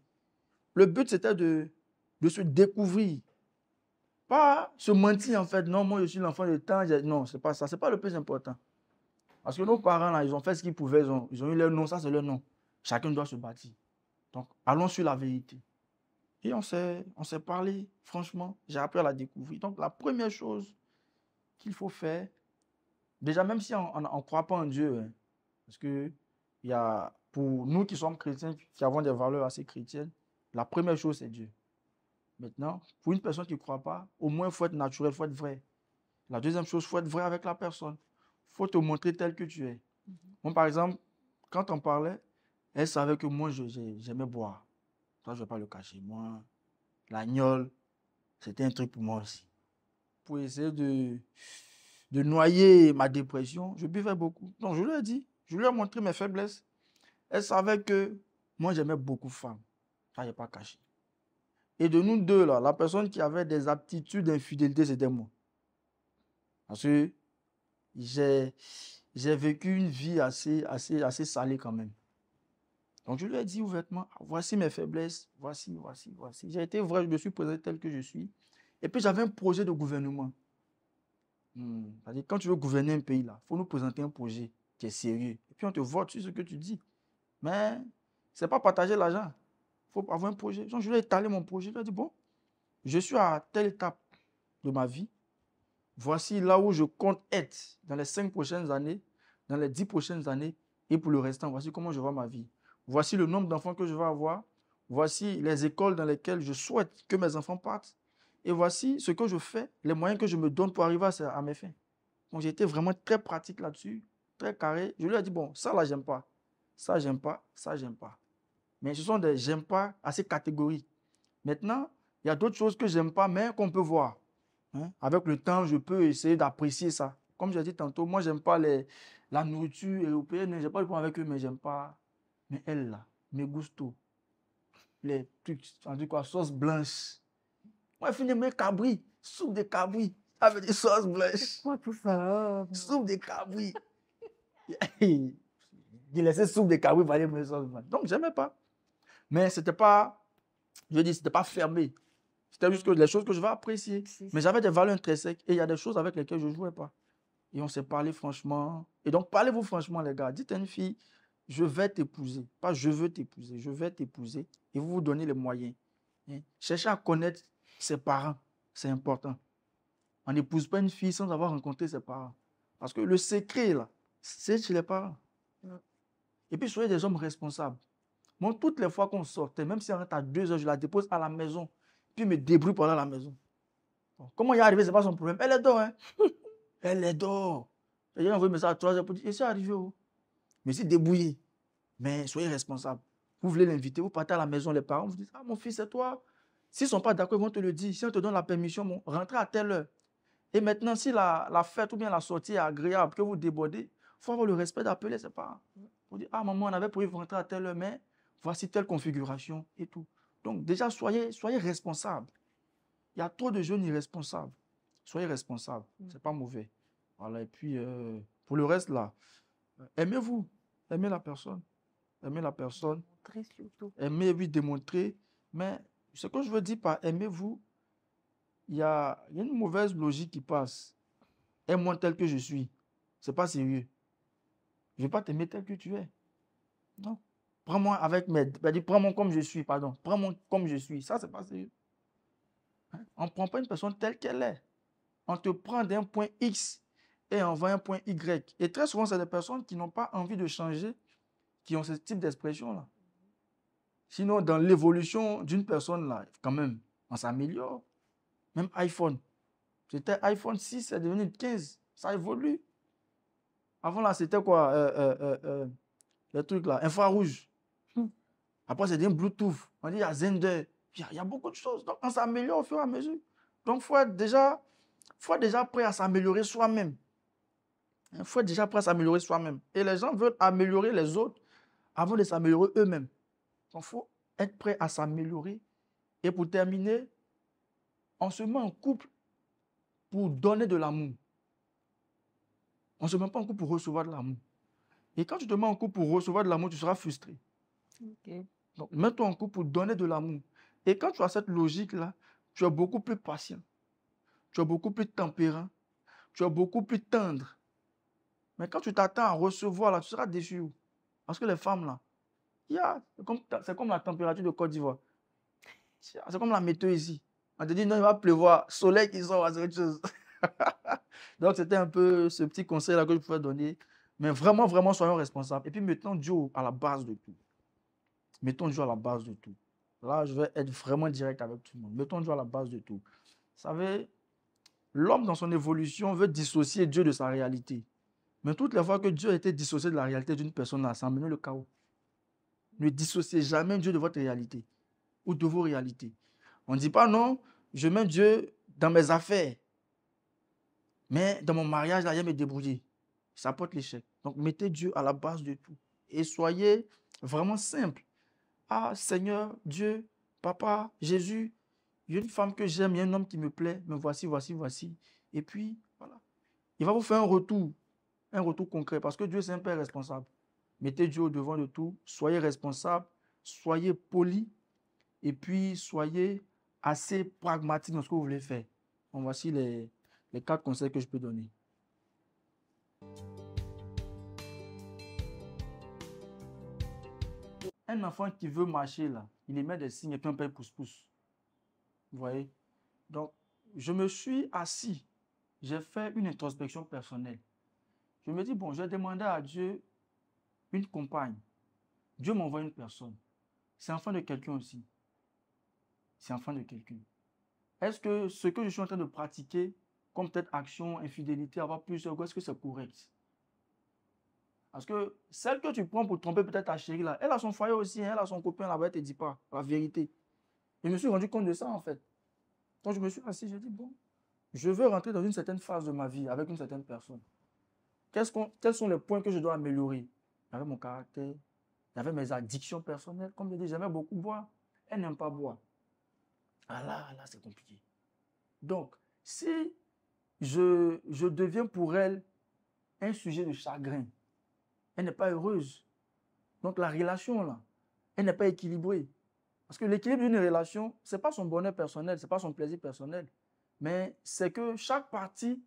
Le but, c'était de se découvrir. Pas se mentir, en fait. Non, moi, je suis l'enfant de temps. Non, c'est pas ça. C'est pas le plus important. Parce que nos parents, là, ils ont fait ce qu'ils pouvaient. Ils ont eu leur nom. Ça, c'est leur nom. Chacun doit se bâtir. Donc, allons sur la vérité. Et on s'est parlé, franchement. J'ai appris à la découvrir. Donc, la première chose qu'il faut faire, déjà, même si on ne croit pas en Dieu, hein, parce que pour nous qui sommes chrétiens, qui avons des valeurs assez chrétiennes, la première chose, c'est Dieu. Maintenant, pour une personne qui ne croit pas, au moins, il faut être naturel, il faut être vrai. La deuxième chose, il faut être vrai avec la personne. Il faut te montrer tel que tu es. Moi, par exemple, quand on parlait, elle savait que moi, j'aimais boire. Ça, je ne vais pas le cacher. Moi, l'agnole, c'était un truc pour moi aussi. Pour essayer de noyer ma dépression, je buvais beaucoup. Donc, je lui ai dit, je lui ai montré mes faiblesses. Elle savait que moi, j'aimais beaucoup femmes. Ça, je n'ai pas caché. Et de nous deux, là, la personne qui avait des aptitudes d'infidélité, c'était moi. Parce que j'ai vécu une vie assez salée quand même. Donc, je lui ai dit ouvertement, voici mes faiblesses, voici. J'ai été vrai, je me suis présenté tel que je suis. Et puis, j'avais un projet de gouvernement. C'est-à-dire, quand tu veux gouverner un pays, là, il faut nous présenter un projet qui est sérieux. Et puis, on te vote sur ce que tu dis. Mais ce n'est pas partager l'argent. Il faut avoir un projet. Donc, je lui ai étalé mon projet. Je lui ai dit, bon, je suis à telle étape de ma vie. Voici là où je compte être dans les 5 prochaines années, dans les 10 prochaines années et pour le restant. Voici comment je vois ma vie. Voici le nombre d'enfants que je vais avoir. Voici les écoles dans lesquelles je souhaite que mes enfants partent. Et voici ce que je fais, les moyens que je me donne pour arriver à mes fins. Donc, j'ai été vraiment très pratique là-dessus, très carré. Je lui ai dit, bon, ça là, j'aime pas. Ça, j'aime pas. Ça, j'aime pas. Mais ce sont des j'aime pas assez catégoriques. Maintenant, il y a d'autres choses que j'aime pas, mais qu'on peut voir. Hein? Avec le temps, je peux essayer d'apprécier ça. Comme j'ai dit tantôt, moi, j'aime pas la nourriture européenne. J'ai pas le problème avec eux, mais j'aime pas. Mais elle, là, mes gustos, les trucs, on dit quoi, sauce blanche. Moi, je finis mes cabris, soupe de cabri, avec des sauces blanches. Quoi tout ça? Soupe de cabri. Il laissait soupe de cabri pour aller mes sauces blanches. Donc, j'aimais pas. Mais c'était pas, je dis, c'était pas fermé. C'était juste que les choses que je vais apprécier. Mais j'avais des valeurs intrinsèques et il y a des choses avec lesquelles je ne jouais pas. Et on s'est parlé franchement. Et donc, parlez-vous franchement, les gars. Dites à une fille, je vais t'épouser. Pas je veux t'épouser, je vais t'épouser. Et vous vous donnez les moyens. Hein? Cherchez à connaître ses parents. C'est important. On n'épouse pas une fille sans avoir rencontré ses parents. Parce que le secret, là, c'est chez les parents. Et puis, soyez des hommes responsables. Moi, toutes les fois qu'on sortait, même si on rentre à 2 heures, je la dépose à la maison. Puis, je me débrouille pour aller à la maison. Bon, comment y arriver, ce n'est pas son problème. Elle est dehors, hein. Elle est dehors. J'ai envoyé un message à 3 heures pour dire, et c'est arrivé où? Mais c'est débrouillé. Mais soyez responsable. Vous voulez l'inviter, vous partez à la maison, les parents vous disent, ah, mon fils, c'est toi. S'ils ne sont pas d'accord, ils vont te le dire. Si on te donne la permission, bon, rentrez à telle heure. Et maintenant, si la fête ou bien la sortie est agréable, que vous débordez, il faut avoir le respect d'appeler ses parents. Vous dire, ah, maman, on avait prévu de rentrer à telle heure, mais voici telle configuration et tout. Donc, déjà, soyez responsables. Il y a trop de jeunes irresponsables. Soyez responsables. Ce n'est pas mauvais. Voilà. Et puis, pour le reste, là, aimez-vous. Aimez la personne. Aimez la personne. Aimez, oui, démontrer. Mais ce que je veux dire par aimez-vous, il y a une mauvaise logique qui passe. Aime-moi tel que je suis. Ce n'est pas sérieux. Je ne vais pas t'aimer tel que tu es. Non. Prends-moi avec mes... Prends-moi comme je suis, pardon. Prends-moi comme je suis. Ça, ce n'est pas sérieux. Hein? On ne prend pas une personne telle qu'elle est. On te prend d'un point X et on va à un point Y. Et très souvent, c'est des personnes qui n'ont pas envie de changer, qui ont ce type d'expression-là. Sinon, dans l'évolution d'une personne, là, quand même, on s'améliore. Même iPhone. C'était iPhone 6, c'est devenu 15. Ça évolue. Avant, là, c'était quoi le truc là, infrarouge. Après, c'est devenu Bluetooth. On dit, il y a Zender. Il y a beaucoup de choses. Donc, on s'améliore au fur et à mesure. Donc, il faut être déjà prêt à s'améliorer soi-même. Il faut être déjà prêt à s'améliorer soi-même. Et les gens veulent améliorer les autres avant de s'améliorer eux-mêmes. Donc, il faut être prêt à s'améliorer. Et pour terminer, on se met en couple pour donner de l'amour. On ne se met pas en couple pour recevoir de l'amour. Et quand tu te mets en couple pour recevoir de l'amour, tu seras frustré. Okay. Donc, mets-toi en couple pour donner de l'amour. Et quand tu as cette logique-là, tu es beaucoup plus patient. Tu es beaucoup plus tempérant. Tu es beaucoup plus tendre. Mais quand tu t'attends à recevoir, là, tu seras déçu. Parce que les femmes, là, c'est comme la température de Côte d'Ivoire. C'est comme la météo ici. On te dit, non, il va pleuvoir. Soleil qui sort, c'est autre chose. Donc, c'était un peu ce petit conseil-là que je pouvais donner. Mais vraiment, vraiment, soyons responsables. Et puis, mettons Dieu à la base de tout. Mettons Dieu à la base de tout. Là, je vais être vraiment direct avec tout le monde. Mettons Dieu à la base de tout. Vous savez, l'homme, dans son évolution, veut dissocier Dieu de sa réalité. Mais toutes les fois que Dieu a été dissocié de la réalité d'une personne, ça a amené le chaos. Ne dissociez jamais Dieu de votre réalité ou de vos réalités. On ne dit pas non, je mets Dieu dans mes affaires. Mais dans mon mariage, là, il y a me débrouiller. Ça porte l'échec. Donc, mettez Dieu à la base de tout. Et soyez vraiment simple. Ah, Seigneur, Dieu, Papa, Jésus, il y a une femme que j'aime, il y a un homme qui me plaît, mais voici. Et puis, voilà. il va vous faire un retour concret, parce que Dieu, c'est un Père responsable. Mettez Dieu au devant de tout, soyez responsable, soyez poli, et puis soyez assez pragmatique dans ce que vous voulez faire. Donc, voici les 4 conseils que je peux donner. Un enfant qui veut marcher, là, il émet des signes et puis un père pousse-pousse. Vous voyez? Donc, je me suis assis, j'ai fait une introspection personnelle. Je me dis, bon, je vais demander à Dieu une compagne. Dieu m'envoie une personne. C'est enfant de quelqu'un aussi. C'est enfant de quelqu'un. Est-ce que ce que je suis en train de pratiquer, comme peut-être action, infidélité, avoir plusieurs gosses, est-ce que c'est correct? Parce que celle que tu prends pour tromper peut-être ta chérie, là, elle a son foyer aussi, hein, elle a son copain là-bas, elle ne te dit pas la vérité. Je me suis rendu compte de ça, en fait. Donc, je me suis assis, j'ai dit, bon, je veux rentrer dans une certaine phase de ma vie avec une certaine personne. Quels sont les points que je dois améliorer? Il y avait mon caractère, il y avait mes addictions personnelles. Comme je dis, j'aimais beaucoup boire. Elle n'aime pas boire. Ah là, c'est compliqué. Donc, si je deviens pour elle un sujet de chagrin, elle n'est pas heureuse. Donc, la relation, là, elle n'est pas équilibrée. Parce que l'équilibre d'une relation, ce n'est pas son bonheur personnel, ce n'est pas son plaisir personnel, mais c'est que chaque partie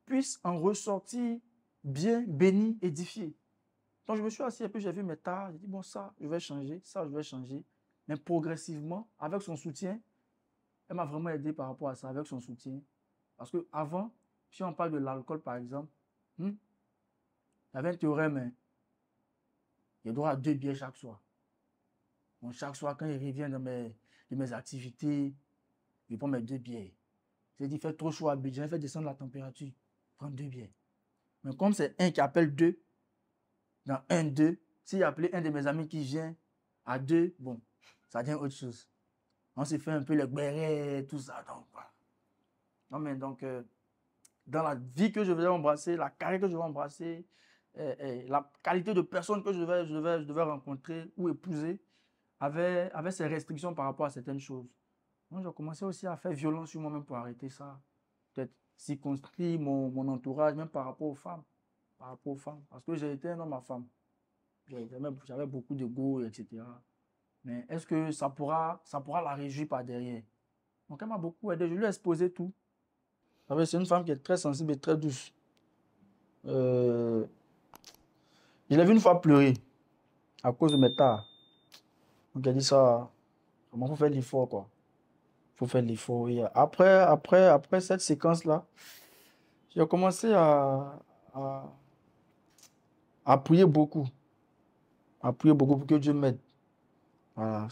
puisse en ressortir bien, béni, édifié. Donc, je me suis assis et puis j'ai vu mes tares. J'ai dit, bon, ça, je vais changer, ça, je vais changer. Mais progressivement, avec son soutien, elle m'a vraiment aidé par rapport à ça, avec son soutien. Parce qu'avant, si on parle de l'alcool, par exemple, il y avait un théorème, hein, il a droit à 2 bières chaque soir. Donc, chaque soir, quand il revient de mes activités, je prends mes 2 bières. J'ai dit, il fait trop chaud à Abidjan, il fait descendre la température. Prends 2 bières. Mais comme c'est un qui appelle 2, dans 1-2, s'il a appelé un de mes amis qui vient à 2, bon, ça devient autre chose. On s'est fait un peu les bérets, tout ça. Donc, voilà. Non, mais donc, dans la vie que je vais embrasser, la carrière que je vais embrasser, la qualité de personne que je devais rencontrer ou épouser avait ses restrictions par rapport à certaines choses. Donc, j'ai commencé aussi à faire violence sur moi-même pour arrêter ça. Peut-être circonscrire mon entourage, même par rapport aux femmes. Par rapport aux femmes. Parce que j'ai été un homme à femme. J'avais beaucoup d'ego, etc. Mais est-ce que ça pourra la réjouir par derrière? Donc, elle m'a beaucoup aidé. Je lui ai exposé tout. C'est une femme qui est très sensible et très douce. Je l'ai vu une fois pleurer à cause de mes tares. Donc, elle dit ça, il faut faire l'effort, quoi. Il faut faire l'effort. Et après cette séquence-là, j'ai commencé à, à prier beaucoup. À prier beaucoup pour que Dieu m'aide. Voilà,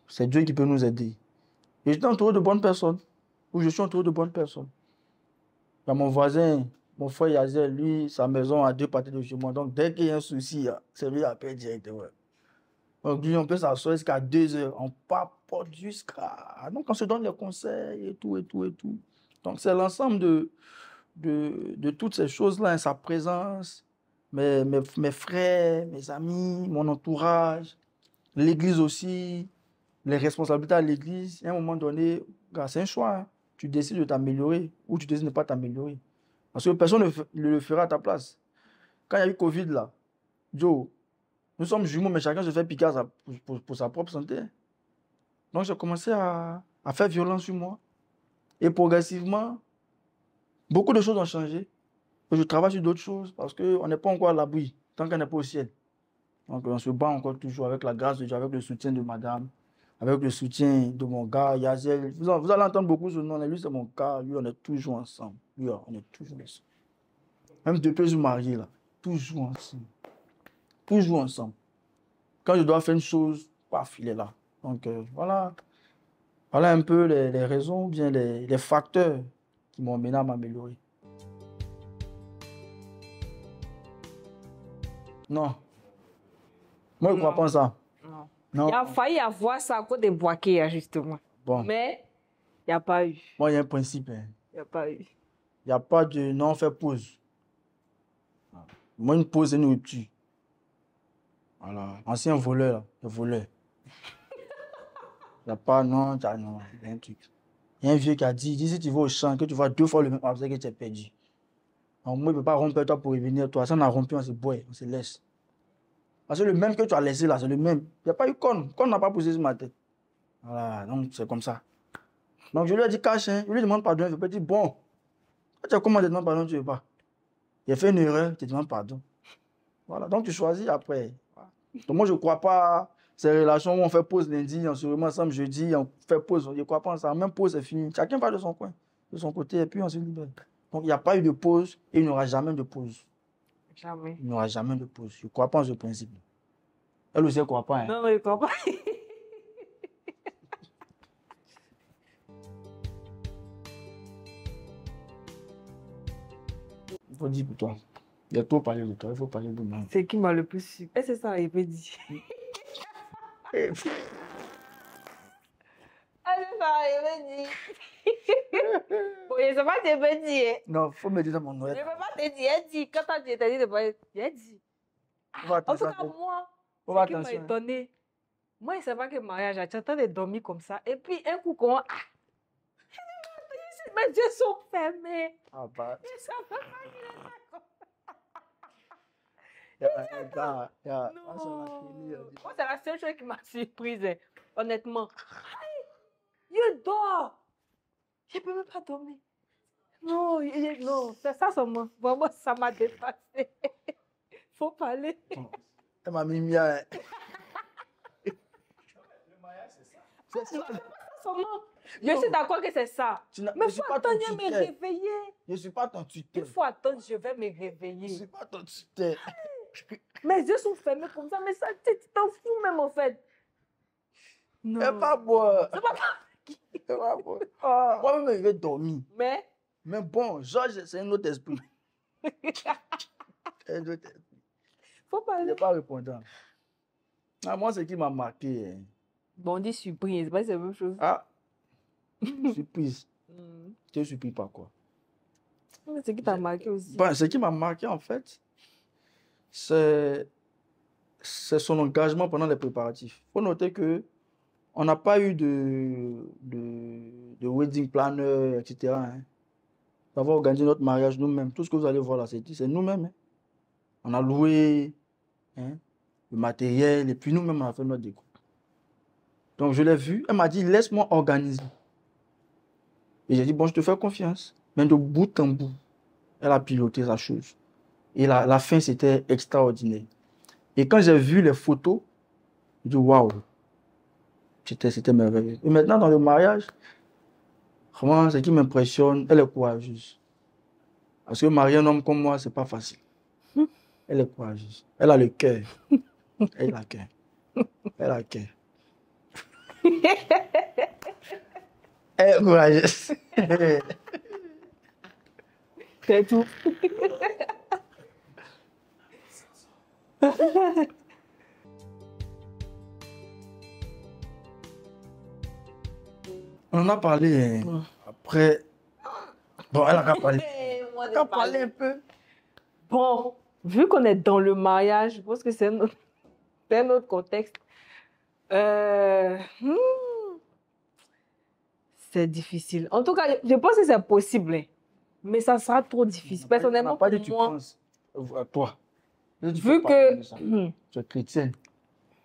c'est Dieu qui peut nous aider. Et j'étais entouré de bonnes personnes. Ou je suis entouré de bonnes personnes. Il y a mon voisin, mon frère Yazel, lui, sa maison à 2 parties de chez moi. Donc, dès qu'il y a un souci, c'est lui qui appelle directement. Donc, lui, on peut s'asseoir jusqu'à 2 heures. On papote jusqu'à. Donc, on se donne les conseils et tout, et tout, et tout. Donc, c'est l'ensemble de toutes ces choses-là, hein, sa présence, mes frères, mes amis, mon entourage, l'église aussi, les responsabilités à l'église. À un moment donné, c'est un choix, hein. Tu décides de t'améliorer ou tu décides de ne pas t'améliorer. Parce que personne ne le fera à ta place. Quand il y a eu Covid, là, Joe, nous sommes jumeaux, mais chacun se fait piquer pour sa propre santé. Donc, j'ai commencé à faire violence sur moi. Et progressivement, beaucoup de choses ont changé. Et je travaille sur d'autres choses parce qu'on n'est pas encore à l'abri tant qu'on n'est pas au ciel. Donc, on se bat encore toujours avec la grâce de Dieu, avec le soutien de madame, avec le soutien de mon gars, Yazel. Vous allez entendre beaucoup ce nom. Lui, c'est mon gars. Lui, on est toujours ensemble. Lui, on est toujours ensemble. Même depuis que je suis marié, là, toujours ensemble. Toujours ensemble. Quand je dois faire une chose, paf, il est là. Donc, voilà. Voilà un peu les raisons ou bien les facteurs qui m'ont mené à m'améliorer. Non. Moi, je ne crois pas en ça. Non. Non. Il a failli avoir ça à cause des boaquets, justement. Bon. Mais il n'y a pas eu. Moi, il y a un principe. Hein. Il n'y a pas eu. Il n'y a pas de non, on fait pause. Moi, une pause, c'est une rupture. Voilà. Ancien voleur, là, le voleur. Il n'y a pas non, non, il y a un truc. Il y a un vieux qui a dit si tu vas au champ, que tu vois 2 fois le même obstacle que tu es perdu. Moi, il ne peut pas rompre toi pour revenir. Toi, ça, on a rompu, on se boit, on se laisse. Parce que le même que tu as laissé là, c'est le même. Il n'y a pas eu con. Con n'a pas poussé sur ma tête. Voilà, donc c'est comme ça. Donc je lui ai dit cache, hein. Je lui demande pardon. Je peux dire bon, tu as comment te demander pardon, tu ne veux pas. Il a fait une erreur, tu te demandes pardon. Voilà, donc tu choisis après. Voilà. Donc moi, je ne crois pas ces relations où on fait pause lundi, on se remet ensemble jeudi, on fait pause. Je ne crois pas en ça. Même pause, c'est fini. Chacun va de son coin, de son côté, et puis on se libère. Donc il n'y a pas eu de pause et il n'y aura jamais de pause. Jamais. Il n'y aura jamais de pause. Je ne crois pas en ce principe. Elle aussi, elle ne croit pas. Hein. Non, je ne crois pas. Il faut dire pour toi. Il y a trop parlé de toi, il faut parler de moi. C'est qui m'a le plus su. Et c'est ça, il peut dire. Ah, c'est ça, il peut dire. Bon, je ne sais pas si il peut dire. Non, il faut me dire dans mon Je ne oreille. peux pas te dire. Il dit, quand tu as dit, il t'a dit de pas. Il a dit. En tout cas, moi, ce qui m'a étonné, moi, je ne sais pas que mariage, tu entends de dormir comme ça. Et puis, un coup, comment. Mes yeux sont fermés. Ah bah. Je ne savais pas qu'il était comme moi, c'est la seule chose qui m'a surprise, hein. Honnêtement. Il dort. Je ne peux même pas dormir. Non, non, c'est ça seulement. Vraiment, ça m'a dépassé. Faut parler. Elle m'a mis mia. C'est ça seulement. Je suis d'accord que c'est ça. Mais il faut attendre de me réveiller. Je ne suis pas ton tuteur. Il faut attendre, je vais me réveiller. Je ne suis pas ton tuteur. Mes yeux sont fermés comme ça, mais ça, tu t'en fous même en fait. Non. C'est pas boire. C'est pas C'est pas boire. Oh. Moi-même, je vais dormir. Mais bon, Georges, c'est un autre esprit. C'est un autre esprit. Faut parler. Il n'est pas répondant. Ah, moi, ce qui m'a marqué. Hein. Bon, on dit surprise, c'est pas la même chose. Ah, surprise. Tu es surpris par quoi? Mais ce qui t'a marqué aussi. Bon, ce qui m'a marqué, en fait, c'est son engagement pendant les préparatifs. Il faut noter que on n'a pas eu de wedding planner, etc. Hein. Nous avons organisé notre mariage nous-mêmes. Tout ce que vous allez voir là, c'est nous-mêmes. Hein. On a loué hein, le matériel et puis nous-mêmes, on a fait notre déco. Donc, je l'ai vue. Elle m'a dit, laisse-moi organiser. Et j'ai dit, bon, je te fais confiance. Mais de bout en bout, elle a piloté sa chose. Et la fin, c'était extraordinaire. Et quand j'ai vu les photos, j'ai dit, waouh, c'était merveilleux. Et maintenant, dans le mariage, vraiment, ce qui m'impressionne, elle est courageuse. Parce que marier un homme comme moi, c'est pas facile. Elle est courageuse. Elle a le cœur. Elle a le cœur. Elle a le cœur. Elle est courageuse. C'est tout. On en a parlé hein. Après. Bon, elle a parlé. Elle a parlé un peu. Bon, vu qu'on est dans le mariage, je pense que c'est un autre contexte. C'est difficile. En tout cas, je pense que c'est possible, hein. Mais ça sera trop difficile. Personnellement, pas pour dit tu moi, penses à toi. Vu que tu es chrétienne.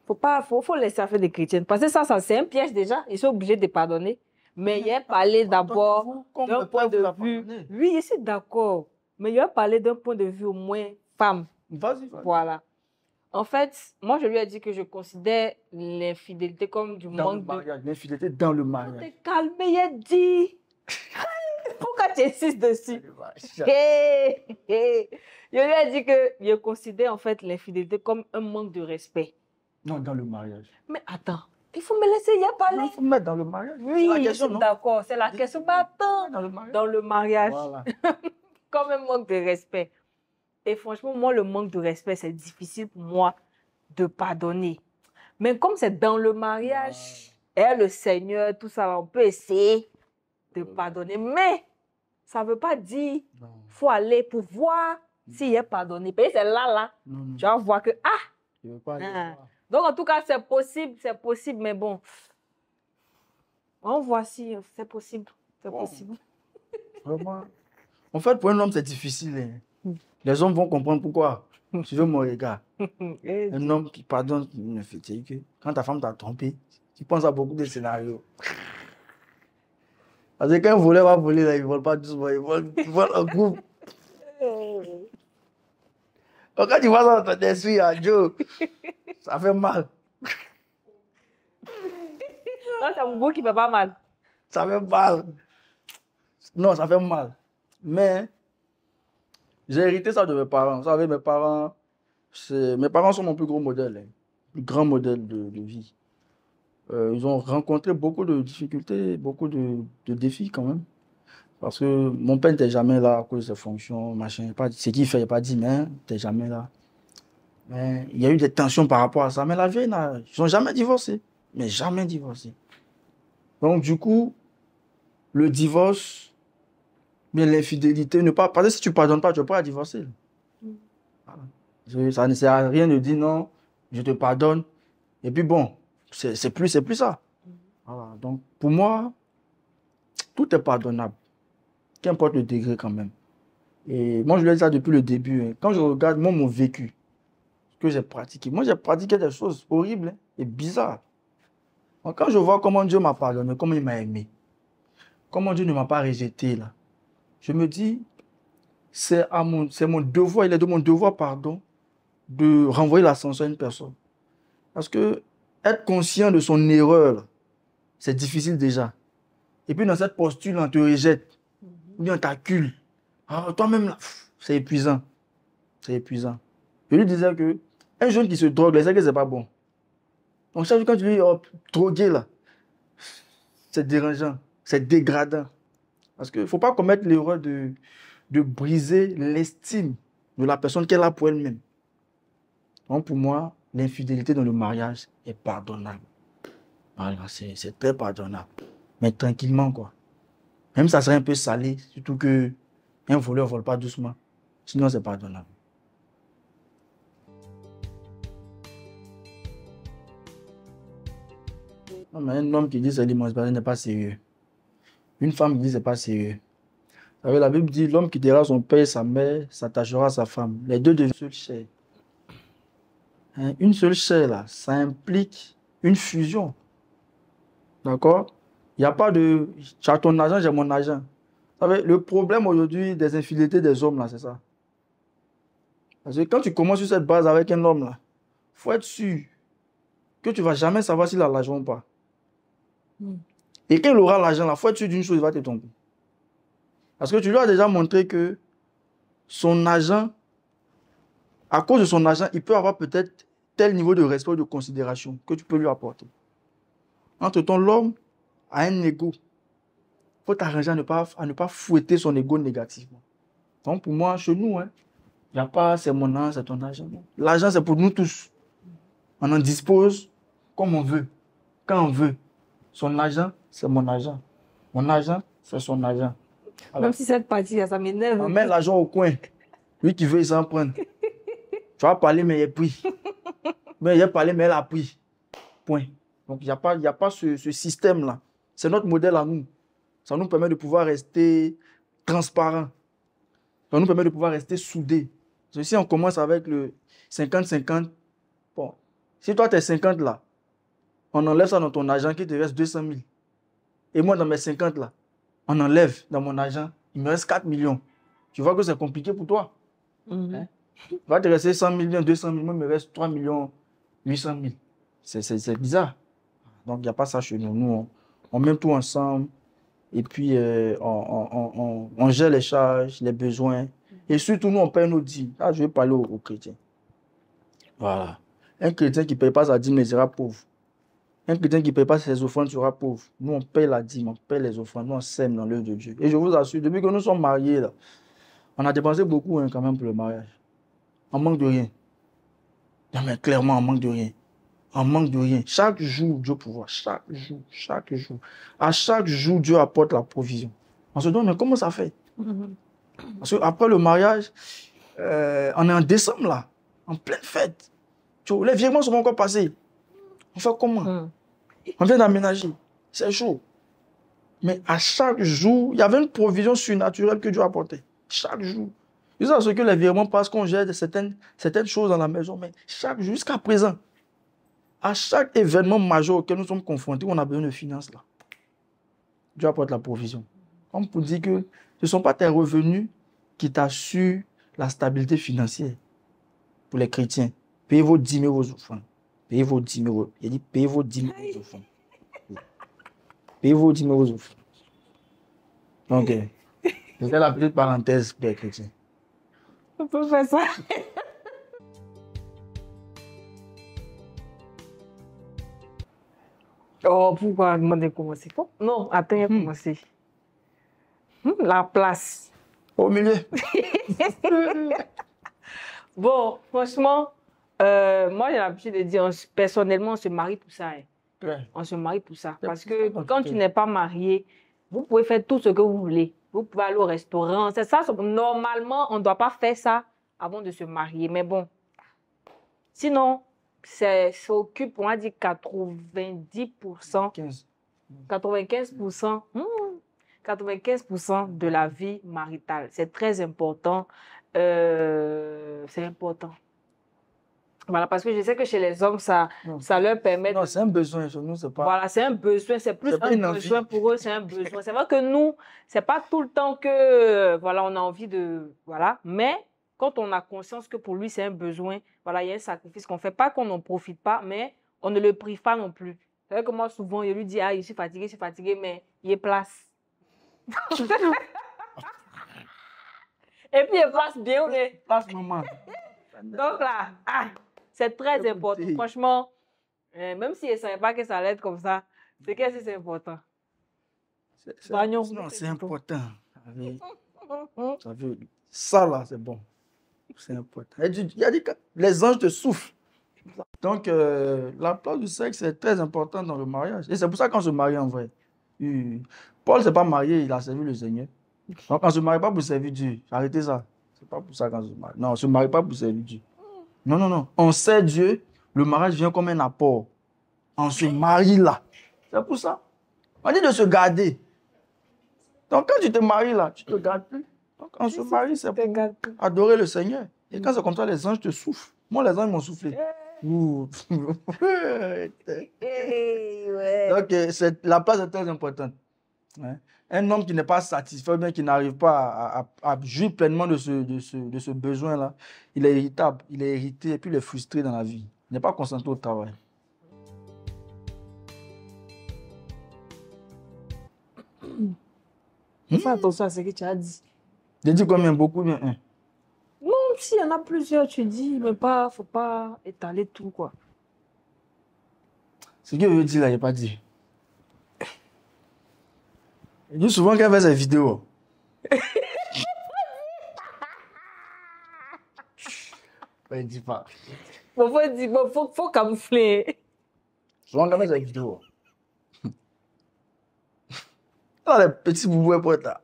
Faut laisser faire des chrétiennes. Parce que ça c'est un piège déjà. Ils sont obligés de pardonner. Mais il y a parlé d'abord d'un point de vue. Oui, je suis d'accord. Mais il y a parlé d'un point de vue au moins femme. Vas-y. Voilà. En fait, moi, je lui ai dit que je considère l'infidélité comme du manque de... L'infidélité dans le mariage. T'es calmé, il a dit. Pourquoi tu insistes dessus? Je lui ai dit que je considère en fait l'infidélité comme un manque de respect. Non, dans le mariage. Mais attends, il faut me laisser y parler. Il faut me mettre dans le mariage. Oui, je suis d'accord, c'est la question. Mais attends, dans le mariage, voilà. Comme un manque de respect. Et franchement, moi, le manque de respect, c'est difficile pour moi de pardonner. Mais comme c'est dans le mariage, et le Seigneur, tout ça, on peut essayer de pardonner. Mais ça ne veut pas dire qu'il faut aller pour voir s'il est pardonné. Parce que c'est là, tu vas voir que, je veux pas aller voir. Donc, en tout cas, c'est possible, mais bon. On voit si c'est possible. C'est possible. Vraiment. En fait, pour un homme, c'est difficile. Hein. Les hommes vont comprendre pourquoi. Tu veux mon regard. Un homme qui pardonne une fille, que quand ta femme t'a trompé, tu penses à beaucoup de scénarios. Parce que quand un voleur va voler, là, il ne vole pas doucement, il vole en groupe. Donc quand tu vois ça dans ton esprit, Joe, ça fait mal. Non, c'est un bout qui fait pas mal. Ça fait mal. Non, ça fait mal. Mais j'ai hérité ça de mes parents. Vous savez, mes parents sont mon plus gros modèle, hein, plus grand modèle de vie. Ils ont rencontré beaucoup de difficultés, beaucoup de défis quand même. Parce que mon père n'était jamais là à cause de ses fonctions, machin. Ce qu'il fait, il n'a pas dit, mais il n'était jamais là. Mais il y a eu des tensions par rapport à ça. Mais la vie, ils n'ont jamais divorcé. Mais jamais divorcé. Donc, du coup, le divorce, bien l'infidélité, parce que si tu ne pardonnes pas, tu ne vas pas divorcer. Voilà. Ça ne sert à rien de dire non, je te pardonne. Et puis bon, c'est plus ça. Voilà. Donc, pour moi, tout est pardonnable. Qu'importe le degré quand même. Et moi, je le dis ça depuis le début. Hein. Quand je regarde mon vécu, ce que j'ai pratiqué, moi, j'ai pratiqué des choses horribles, hein, et bizarres. Donc, quand je vois comment Dieu m'a pardonné, comment il m'a aimé, comment Dieu ne m'a pas rejeté, là, je me dis, c'est mon devoir, il est de mon devoir, pardon, de renvoyer l'ascension à une personne. Parce que être conscient de son erreur, c'est difficile déjà. Et puis dans cette posture, on te rejette, ou bien on t'accule. Ah, toi-même, là, c'est épuisant. C'est épuisant. Je lui disais que un jeune qui se drogue, il sait que c'est pas bon. Donc chaque fois quand tu lui dis, oh, droguer là, c'est dérangeant, c'est dégradant. Parce qu'il ne faut pas commettre l'erreur de briser l'estime de la personne qu'elle a pour elle-même. Donc pour moi, l'infidélité dans le mariage est pardonnable. Voilà, c'est très pardonnable. Mais tranquillement, quoi. Même ça serait un peu salé, surtout que un voleur ne vole pas doucement. Sinon, c'est pardonnable. Non, mais un homme qui dit c'est l'émancipation n'est pas sérieux. Une femme qui dit c'est pas sérieux. Vous savez, la Bible dit l'homme qui quittera son père et sa mère s'attachera à sa femme. Les deux deviennent une seule chair. Hein, une seule chair, là, ça implique une fusion. D'accord? Il n'y a pas de tu as ton argent, j'ai mon argent. Vous savez, le problème aujourd'hui des infidélités des hommes, là, c'est ça. Parce que quand tu commences sur cette base avec un homme, là, il faut être sûr que tu ne vas jamais savoir s'il a l'argent ou pas. Et quand il aura l'argent, il faut être sûr d'une chose, il va te tromper. Parce que tu lui as déjà montré que son argent, à cause de son argent, il peut avoir peut-être tel niveau de respect ou de considération que tu peux lui apporter. Entre-temps, l'homme a un ego. Il faut t'arranger à ne pas fouetter son ego négativement. Donc pour moi, chez nous, il n'y a pas c'est mon argent, c'est ton argent. L'argent, c'est pour nous tous. On en dispose comme on veut, quand on veut. Son argent, c'est mon argent. Mon argent, c'est son argent. Alors, même si cette partie, ça m'énerve. On met l'argent au coin. Lui qui veut, il s'en prend. Tu vas parler, mais il est pris. Mais il a parlé, mais elle a pris. Point. Donc, il n'y a pas ce système-là. C'est notre modèle à nous. Ça nous permet de pouvoir rester transparent. Ça nous permet de pouvoir rester soudés. Si on commence avec le 50-50, bon, si toi, tu es 50 là, on enlève ça dans ton argent qui te reste 200 000. Et moi, dans mes 50 là, on enlève dans mon argent, il me reste 4 millions. Tu vois que c'est compliqué pour toi. Hein? Il va te rester 100 millions, 200 000, moi, il me reste 3 millions 800 000. C'est bizarre. Donc, il n'y a pas ça chez nous. Nous, on met tout ensemble et puis on gère les charges, les besoins. Et surtout, nous, on paye nos dîmes. Là, je vais parler aux chrétiens. Voilà. Un chrétien qui ne paye pas sa dîme, il sera pauvre. Un chrétien qui ne paye pas ses offrandes sera pauvre. Nous, on paye la dîme, on paye les offrandes, nous, on sème dans l'œuvre de Dieu. Et je vous assure, depuis que nous sommes mariés, là, on a dépensé beaucoup quand même pour le mariage. On manque de rien. Non, mais clairement, on manque de rien. On manque de rien. Chaque jour, Dieu pourvoit. Chaque jour, chaque jour. À chaque jour, Dieu apporte la provision. On se demande, mais comment ça fait? Parce qu'après le mariage, on est en décembre, là, en pleine fête. Les virements sont encore passés. On fait comment? On vient d'aménager. C'est chaud. Mais à chaque jour, il y avait une provision surnaturelle que Dieu apportait. Chaque jour. Jusqu'à ce que les virements passent, qu'on gère certaines choses dans la maison. Mais jusqu'à présent, à chaque événement majeur auquel nous sommes confrontés, on a besoin de finances là. Dieu apporte la provision. Comme pour dire que ce ne sont pas tes revenus qui t'assurent la stabilité financière pour les chrétiens. Payez vos 10 000 vos offrandes. Payez vos 10 000. Il a dit payez vos 10 000 vos offrandes. Payez vos 10 000 vos offrandes. Donc, c'était la petite parenthèse pour les chrétiens. On peut faire ça. Oh, pourquoi demander comment c'est? Non, attends, il a commencé. La place. Au milieu. Bon, franchement, moi j'ai l'habitude de dire, personnellement, on se marie pour ça. Hein. Ouais. On se marie pour ça. Parce que quand tu n'es pas marié, vous pouvez faire tout ce que vous voulez. Vous pouvez aller au restaurant. C'est ça. Normalement, on ne doit pas faire ça avant de se marier. Mais bon, sinon, ça occupe, on va dire, 90%, 95% de la vie maritale. C'est très important. C'est important. Voilà, parce que je sais que chez les hommes, ça leur permet... Non, c'est un besoin chez nous, c'est pas... Voilà, c'est un besoin, c'est plus un besoin pour eux, c'est un besoin. C'est vrai que nous, c'est pas tout le temps que, voilà, on a envie de... Voilà, mais quand on a conscience que pour lui, c'est un besoin, voilà, il y a un sacrifice qu'on fait. Pas qu'on n'en profite pas, mais on ne le prive pas non plus. C'est vrai que moi, souvent, je lui dis, ah, je suis fatigué, mais il est place. Et puis, il place bien, mais... Place, maman. Donc là, c'est très important. Franchement, même si je ne savais pas que ça allait être comme ça, c'est que c'est important. Non, c'est important. Ça là, c'est bon. C'est important. Il a dit que les anges te soufflent. Donc, la place du sexe est très importante dans le mariage. Et c'est pour ça qu'on se marie en vrai. Paul ne s'est pas marié, il a servi le Seigneur. Donc, on ne se marie pas pour servir Dieu. Arrêtez ça. C'est pas pour ça qu'on se marie. Non, on ne se marie pas pour servir Dieu. Non, non, non. On sert Dieu, le mariage vient comme un apport. On se marie là. C'est pour ça. On dit de se garder. Donc, quand tu te maries là, tu ne te gardes plus. Donc, on se marie, c'est pour adorer le Seigneur. Et quand c'est comme ça, les anges te soufflent. Moi, les anges m'ont soufflé. Donc, la place est très importante. Hein? Un homme qui n'est pas satisfait, bien qui n'arrive pas à jouir pleinement de ce besoin-là, il est irritable, il est irrité et puis il est frustré dans la vie. Il n'est pas concentré au travail. Fais attention à ce que tu as dit. J'ai dit combien? Beaucoup bien? Non, s'il y en a plusieurs, tu dis, mais pas, faut pas étaler tout, quoi. Ce que je veux dire là, il n'a pas dit. Il dit souvent qu'elle fait ses vidéos. Il dit pas. Faut camoufler. Souvent qu'elle fait ses vidéos. Là, les petits boubous pour être là.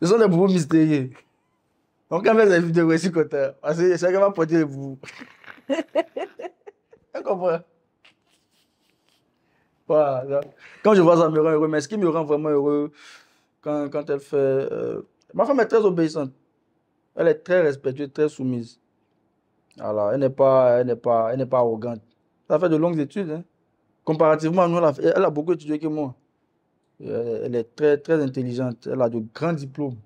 Ce sont des boubous mystérieux. Donc, quand elle fait ses vidéos ici, côté, parce que c'est qu'elle va porter les boubous. Tu comprends? Voilà. Quand je vois ça, ça me rend heureux. Mais ce qui me rend vraiment heureux, quand elle fait... Ma femme est très obéissante. Elle est très respectueuse, très soumise. Voilà. Elle n'est pas arrogante. Elle a fait de longues études. Hein. Comparativement à nous, elle a beaucoup étudié que moi. Elle est très, très intelligente. Elle a de grands diplômes.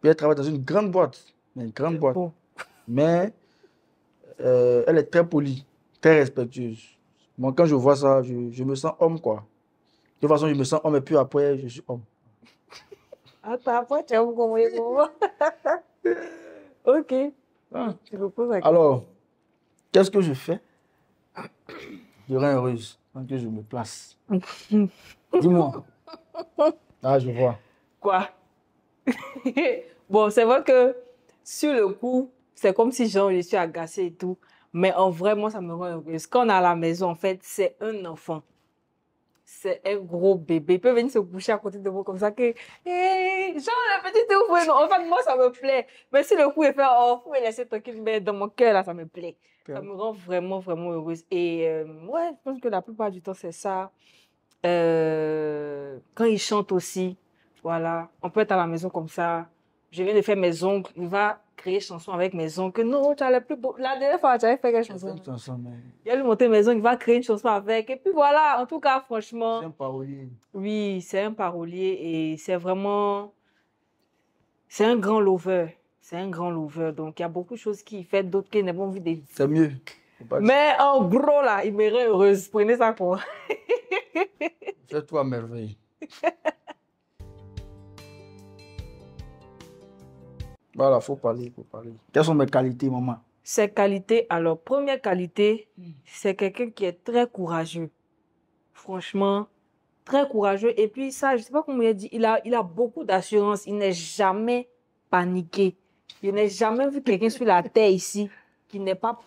Puis elle travaille dans une grande boîte. Une grande boîte. Bon. Mais elle est très polie, très respectueuse. Moi, quand je vois ça, je me sens homme, quoi. De toute façon, je me sens homme et puis après, je suis homme. Attends, après, tu es homme comme moi. Ok. Ah. Alors, qu'est-ce que je fais? Je rends heureuse quand je me place. Dis-moi. Ah, je vois. Quoi? Bon, c'est vrai que sur le coup, c'est comme si genre, je suis agacée et tout. Mais en vrai, moi, ça me rend heureuse. Quand on est à la maison, en fait, c'est un enfant. C'est un gros bébé. Il peut venir se coucher à côté de moi comme ça que... Hey, genre, le petit ouvre. En fait, moi, ça me plaît. Mais si le coup est fait, oh, faut me laisser tranquille. Mais dans mon cœur, là, ça me plaît. Ça me rend vraiment, vraiment heureuse. Et ouais, je pense que la plupart du temps, c'est ça. Quand ils chantent aussi, Voilà, on peut être à la maison comme ça. Je viens de faire mes ongles. Il va créer chanson avec mes ongles. Que non, tu as le plus beau. La dernière fois, tu avais fait quelle chanson? Une chanson, mais Il va lui monter mes ongles, il va créer une chanson avec. Et puis voilà, en tout cas, c'est franchement, un parolier. oui, c'est un parolier et c'est vraiment. C'est un grand lover. C'est un grand lover. Donc, il y a beaucoup de choses qu'il fait, d'autres qui n'ont pas envie de dire. C'est mieux. Faut pas dire. Mais en gros, là, il me rend heureuse. Prenez ça pour. Fais-toi à merveille. Voilà, faut parler, faut parler. Quelles sont mes qualités, maman? Ses qualités, alors, première qualité, c'est quelqu'un qui est très courageux. Franchement, très courageux. Et puis ça, je ne sais pas comment il a dit, il a beaucoup d'assurance. Il n'est jamais paniqué. Je n'ai jamais vu quelqu'un sur la terre ici qui n'est pas...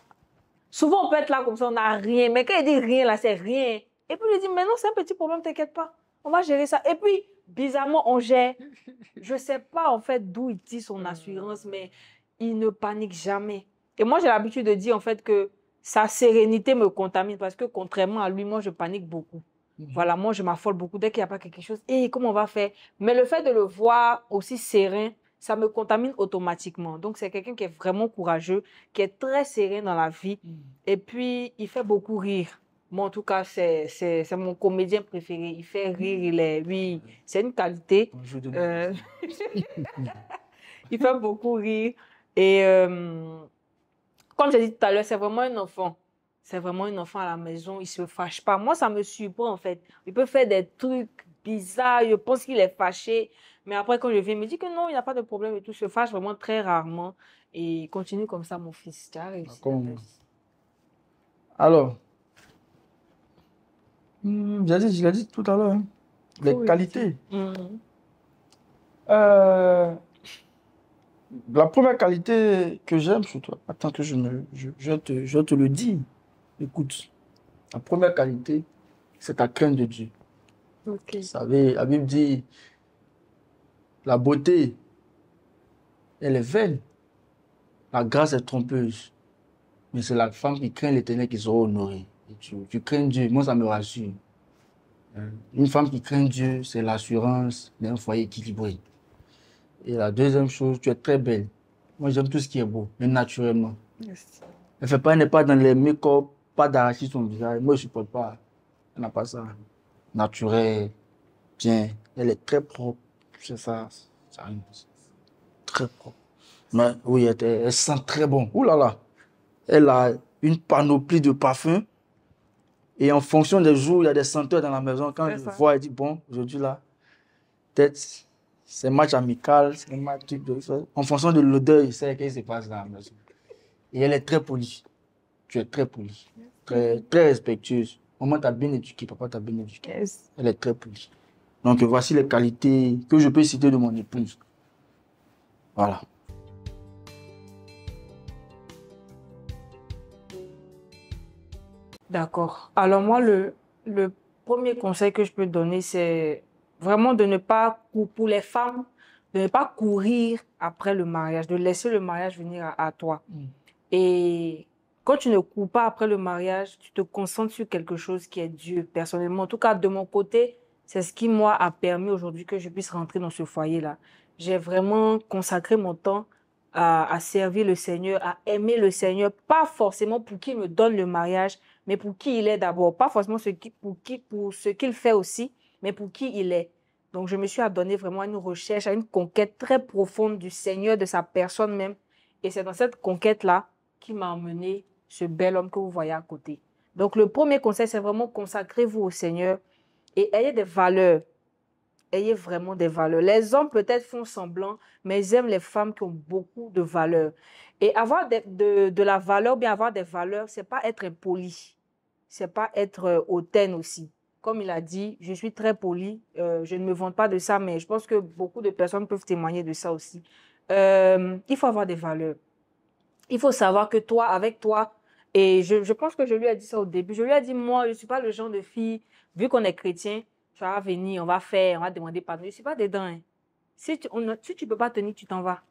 Souvent, on peut être là comme ça, on n'a rien. Mais quand il dit rien, là, c'est rien. Et puis, il dit, mais non, c'est un petit problème, t'inquiète pas. On va gérer ça. Et puis, bizarrement, on gère. Je ne sais pas, en fait, d'où il tire son assurance, mais il ne panique jamais. Et moi, j'ai l'habitude de dire, en fait, que sa sérénité me contamine parce que, contrairement à lui, moi, je panique beaucoup. Voilà, moi, je m'affole beaucoup dès qu'il n'y a pas quelque chose. Et comment on va faire? Mais le fait de le voir aussi serein, ça me contamine automatiquement. Donc, c'est quelqu'un qui est vraiment courageux, qui est très serein dans la vie. Et puis, il fait beaucoup rire. Moi, en tout cas, c'est mon comédien préféré. Il fait rire, oui, c'est une qualité. Il fait beaucoup rire. Et comme j'ai dit tout à l'heure, c'est vraiment un enfant. C'est vraiment un enfant à la maison. Il ne se fâche pas. Moi, ça me surprend, en fait. Il peut faire des trucs bizarres. Je pense qu'il est fâché. Mais après, quand je viens, il me dit que non, il n'y a pas de problème et tout. Il se fâche vraiment très rarement. Et continue comme ça, mon fils. Tu as réussi. Alors, je l'ai dit tout à l'heure, hein. Les qualités. La première qualité que j'aime sur toi, attends que je te le dis. Écoute, la première qualité, c'est ta crainte de Dieu. Ok. Vous savez, la Bible dit, la beauté, elle est vaine. La grâce est trompeuse. Mais c'est la femme qui craint l'Éternel qui sera honorée. Et tu crains Dieu, moi ça me rassure. Une femme qui craint Dieu, c'est l'assurance d'un foyer équilibré. Et la deuxième chose, tu es très belle. Moi, j'aime tout ce qui est beau, même naturellement. Merci. Elle n'est pas dans les make-up, pas d'arracher son visage. Moi, je ne supporte pas. Elle n'a pas ça. Naturel, bien. Elle est très propre. C'est ça. Très propre. Mais oui, elle sent très bon. Ouh là là. Elle a une panoplie de parfums. Et en fonction des jours, il y a des senteurs dans la maison. Quand je vois, elle dit, bon, aujourd'hui là, peut-être c'est match amical, c'est un match type de... En fonction de l'odeur, je sais qu'est-ce qui se passe dans la maison. Et elle est très polie. Tu es très polie. Très, très respectueuse. Maman t'a bien éduqué, papa t'a bien éduqué. Yes. Elle est très polie. Donc voici les qualités que je peux citer de mon épouse. Voilà. D'accord. Alors moi, le premier conseil que je peux donner, c'est vraiment de ne pas, pour les femmes, de ne pas courir après le mariage, de laisser le mariage venir à toi. Et quand tu ne cours pas après le mariage, tu te concentres sur quelque chose qui est Dieu, personnellement. En tout cas, de mon côté, c'est ce qui, moi, a permis aujourd'hui que je puisse rentrer dans ce foyer-là. J'ai vraiment consacré mon temps à servir le Seigneur, à aimer le Seigneur, pas forcément pour qu'il me donne le mariage, mais pour qui il est d'abord. Pas forcément pour ce qu'il fait aussi, mais pour qui il est. Donc, je me suis adonné vraiment à une recherche, à une conquête très profonde du Seigneur, de sa personne même. Et c'est dans cette conquête-là qui m'a emmené ce bel homme que vous voyez à côté. Donc, le premier conseil, c'est vraiment consacrez-vous au Seigneur et ayez des valeurs. Ayez vraiment des valeurs. Les hommes peut-être font semblant, mais ils aiment les femmes qui ont beaucoup de valeurs. Et avoir de la valeur, bien avoir des valeurs, c'est pas être impoli. C'est pas être hautaine aussi. Comme il a dit, je suis très poli. Je ne me vante pas de ça, mais je pense que beaucoup de personnes peuvent témoigner de ça aussi. Il faut avoir des valeurs. Il faut savoir que toi, avec toi, et je pense que je lui ai dit ça au début, je lui ai dit, moi, je ne suis pas le genre de fille, vu qu'on est chrétien, tu vas venir, on va faire, on va demander pardon. Je ne suis pas dedans. Hein. Si tu ne peux pas tenir, tu t'en vas.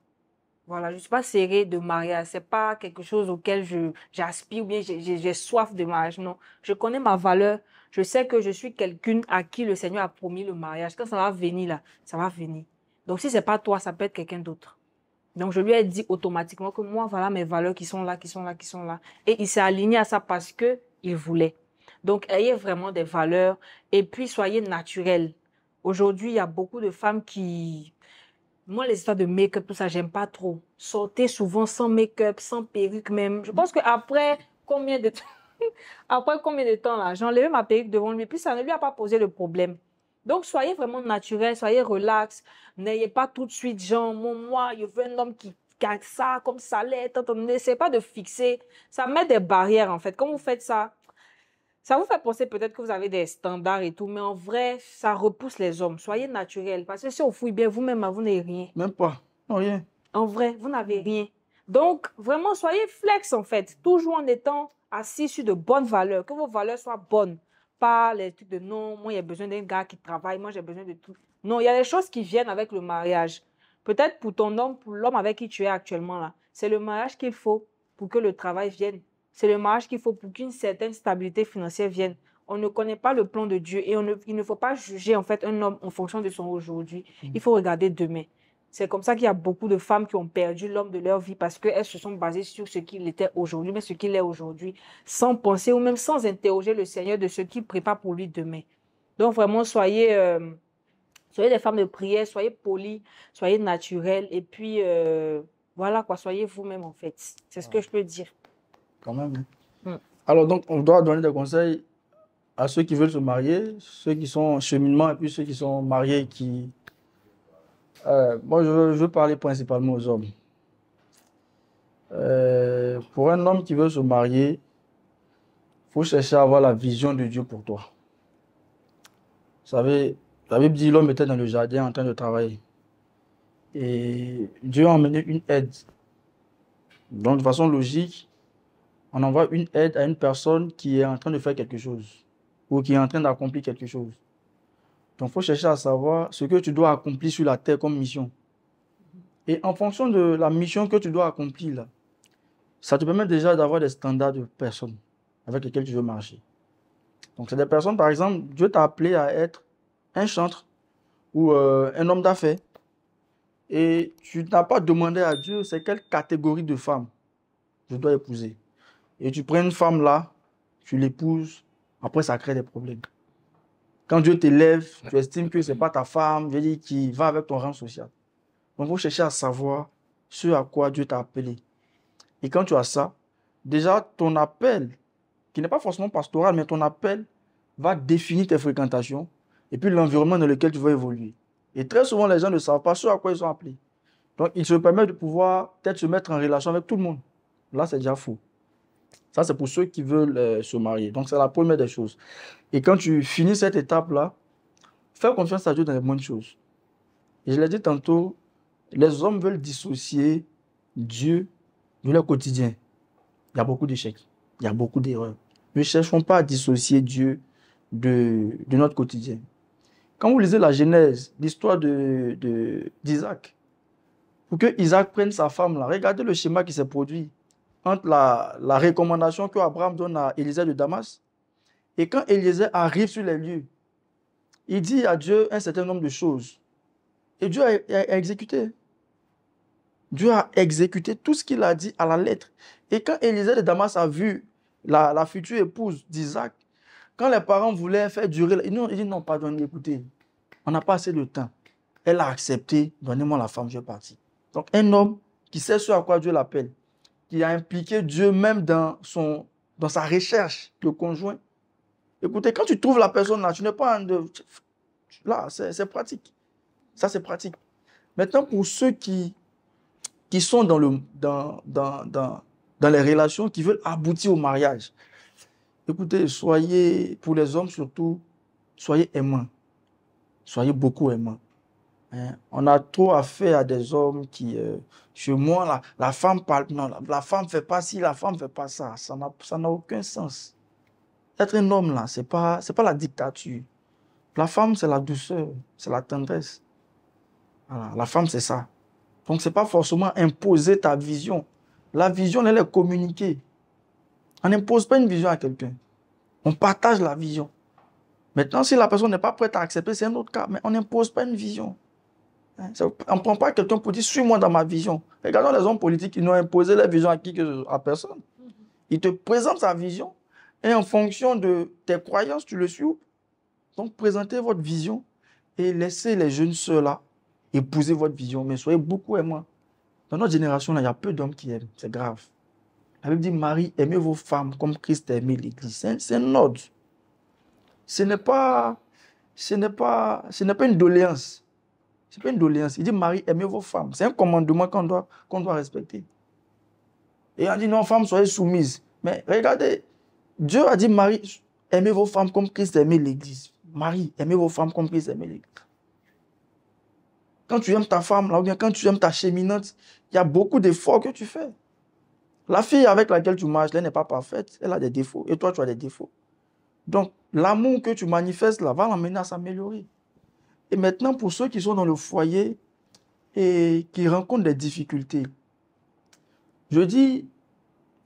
Voilà, je ne suis pas serrée de mariage. Ce n'est pas quelque chose auquel j'aspire ou bien j'ai soif de mariage. Non, je connais ma valeur. Je sais que je suis quelqu'un à qui le Seigneur a promis le mariage. Quand ça va venir là, ça va venir. Donc si ce n'est pas toi, ça peut être quelqu'un d'autre. Donc je lui ai dit automatiquement que moi, voilà mes valeurs qui sont là, qui sont là, qui sont là. Et il s'est aligné à ça parce que il voulait. Donc ayez vraiment des valeurs et puis soyez naturels. Aujourd'hui, il y a beaucoup de femmes qui moi, les histoires de make-up, tout ça, j'aime pas trop. Sortez souvent sans make-up, sans perruque même. Je pense qu'après combien de temps, après combien de temps là, j'ai enlevé ma perruque devant lui, puis ça ne lui a pas posé de problème. Donc, soyez vraiment naturel, soyez relax. N'ayez pas tout de suite, genre, moi, je veux un homme qui a ça, comme ça l'est. N'essayez pas de fixer. Ça met des barrières, en fait. Quand vous faites ça, ça vous fait penser peut-être que vous avez des standards et tout, mais en vrai, ça repousse les hommes. Soyez naturel, parce que si on fouille bien, vous-même, vous n'avez rien. Même pas. Non, rien. En vrai, vous n'avez rien. Donc, vraiment, soyez flex, en fait. Toujours en étant assis sur de bonnes valeurs. Que vos valeurs soient bonnes. Pas les trucs de non, moi, il y a besoin d'un gars qui travaille, moi, j'ai besoin de tout. Non, il y a des choses qui viennent avec le mariage. Peut-être pour ton homme, pour l'homme avec qui tu es actuellement là. C'est le mariage qu'il faut pour que le travail vienne. C'est le mariage qu'il faut pour qu'une certaine stabilité financière vienne. On ne connaît pas le plan de Dieu et il ne faut pas juger en fait un homme en fonction de son aujourd'hui. Il faut regarder demain. C'est comme ça qu'il y a beaucoup de femmes qui ont perdu l'homme de leur vie parce qu'elles se sont basées sur ce qu'il était aujourd'hui, mais ce qu'il est aujourd'hui, sans penser ou même sans interroger le Seigneur de ce qu'il prépare pour lui demain. Donc vraiment, soyez des femmes de prière, soyez polies, soyez naturelles et puis voilà quoi, soyez vous-même en fait. C'est ce que je peux dire. Quand même. Mm. Alors, donc, on doit donner des conseils à ceux qui veulent se marier, ceux qui sont en cheminement et puis ceux qui sont mariés qui... moi, je veux parler principalement aux hommes. Pour un homme qui veut se marier, il faut chercher à avoir la vision de Dieu pour toi. Vous savez, la Bible dit l'homme était dans le jardin en train de travailler. Et Dieu a emmené une aide. Donc, de façon logique, on envoie une aide à une personne qui est en train de faire quelque chose ou qui est en train d'accomplir quelque chose. Donc, il faut chercher à savoir ce que tu dois accomplir sur la terre comme mission. Et en fonction de la mission que tu dois accomplir, là, ça te permet déjà d'avoir des standards de personnes avec lesquelles tu veux marcher. Donc, c'est des personnes, par exemple, Dieu t'a appelé à être un chantre ou un homme d'affaires. Et tu n'as pas demandé à Dieu c'est quelle catégorie de femme je dois épouser. Et tu prends une femme là, tu l'épouses, après ça crée des problèmes. Quand Dieu t'élève, tu estimes que ce n'est pas ta femme, je veux dire, qui va avec ton rang social. Donc, il faut chercher à savoir ce à quoi Dieu t'a appelé. Et quand tu as ça, déjà, ton appel, qui n'est pas forcément pastoral, mais ton appel va définir tes fréquentations et puis l'environnement dans lequel tu vas évoluer. Et très souvent, les gens ne savent pas ce à quoi ils sont appelés. Donc, il se permet de pouvoir peut-être se mettre en relation avec tout le monde. Là, c'est déjà faux. Ça, c'est pour ceux qui veulent se marier. Donc, c'est la première des choses. Et quand tu finis cette étape-là, fais confiance à Dieu dans les bonnes choses. Et je l'ai dit tantôt, les hommes veulent dissocier Dieu de leur quotidien. Il y a beaucoup d'échecs, il y a beaucoup d'erreurs. Ne cherchons pas à dissocier Dieu de notre quotidien. Quand vous lisez la Genèse, l'histoire d'Isaac, pour que Isaac prenne sa femme, là, regardez le schéma qui s'est produit entre la recommandation que Abraham donne à Élisée de Damas et quand Élisée arrive sur les lieux, il dit à Dieu un certain nombre de choses. Et Dieu a exécuté. Dieu a exécuté tout ce qu'il a dit à la lettre. Et quand Élisée de Damas a vu la future épouse d'Isaac, quand les parents voulaient faire durer, il dit non, pardon, écoutez, on n'a pas assez de temps. Elle a accepté, donnez-moi la femme, je vais partir. Donc un homme qui sait ce à quoi Dieu l'appelle, qui a impliqué Dieu même dans sa recherche de conjoint. Écoutez, quand tu trouves la personne là, tu n'es pas là, c'est pratique. Ça, c'est pratique. Maintenant, pour ceux qui sont dans les relations, qui veulent aboutir au mariage, écoutez, pour les hommes surtout, soyez aimants. Soyez beaucoup aimants. Hein? On a trop affaire à des hommes qui, chez moi, la femme parle, non, la femme ne fait pas ci, la femme ne fait pas ça. Ça n'a aucun sens. Être un homme, là, c'est pas la dictature. La femme, c'est la douceur, c'est la tendresse. Voilà, la femme, c'est ça. Donc, ce n'est pas forcément imposer ta vision. La vision, elle est communiquée. On n'impose pas une vision à quelqu'un. On partage la vision. Maintenant, si la personne n'est pas prête à accepter, c'est un autre cas. Mais on n'impose pas une vision. On ne prend pas quelqu'un pour dire, suis-moi dans ma vision. Regardons les hommes politiques qui n'ont imposé leur vision à personne. Ils te présentent sa vision et en fonction de tes croyances, tu le suis. Donc, présentez votre vision et laissez les jeunes sœurs-là épouser votre vision. Mais soyez beaucoup aimants. Dans notre génération, là, il y a peu d'hommes qui aiment. C'est grave. La Bible dit, Marie, aimez vos femmes comme Christ a aimé l'Église. C'est un ordre. Ce n'est pas une doléance. Ce n'est pas une doléance. Il dit, Marie, aimez vos femmes. C'est un commandement qu'on doit respecter. Et on dit, non, femmes, soyez soumises. Mais regardez, Dieu a dit, Marie, aimez vos femmes comme Christ a aimé l'Église. Marie, aimez vos femmes comme Christ a aimé l'Église. Quand tu aimes ta femme, là, ou bien quand tu aimes ta cheminante, il y a beaucoup d'efforts que tu fais. La fille avec laquelle tu marches, elle n'est pas parfaite, elle a des défauts. Et toi, tu as des défauts. Donc, l'amour que tu manifestes là va l'emmener à s'améliorer. Et maintenant, pour ceux qui sont dans le foyer et qui rencontrent des difficultés, je dis,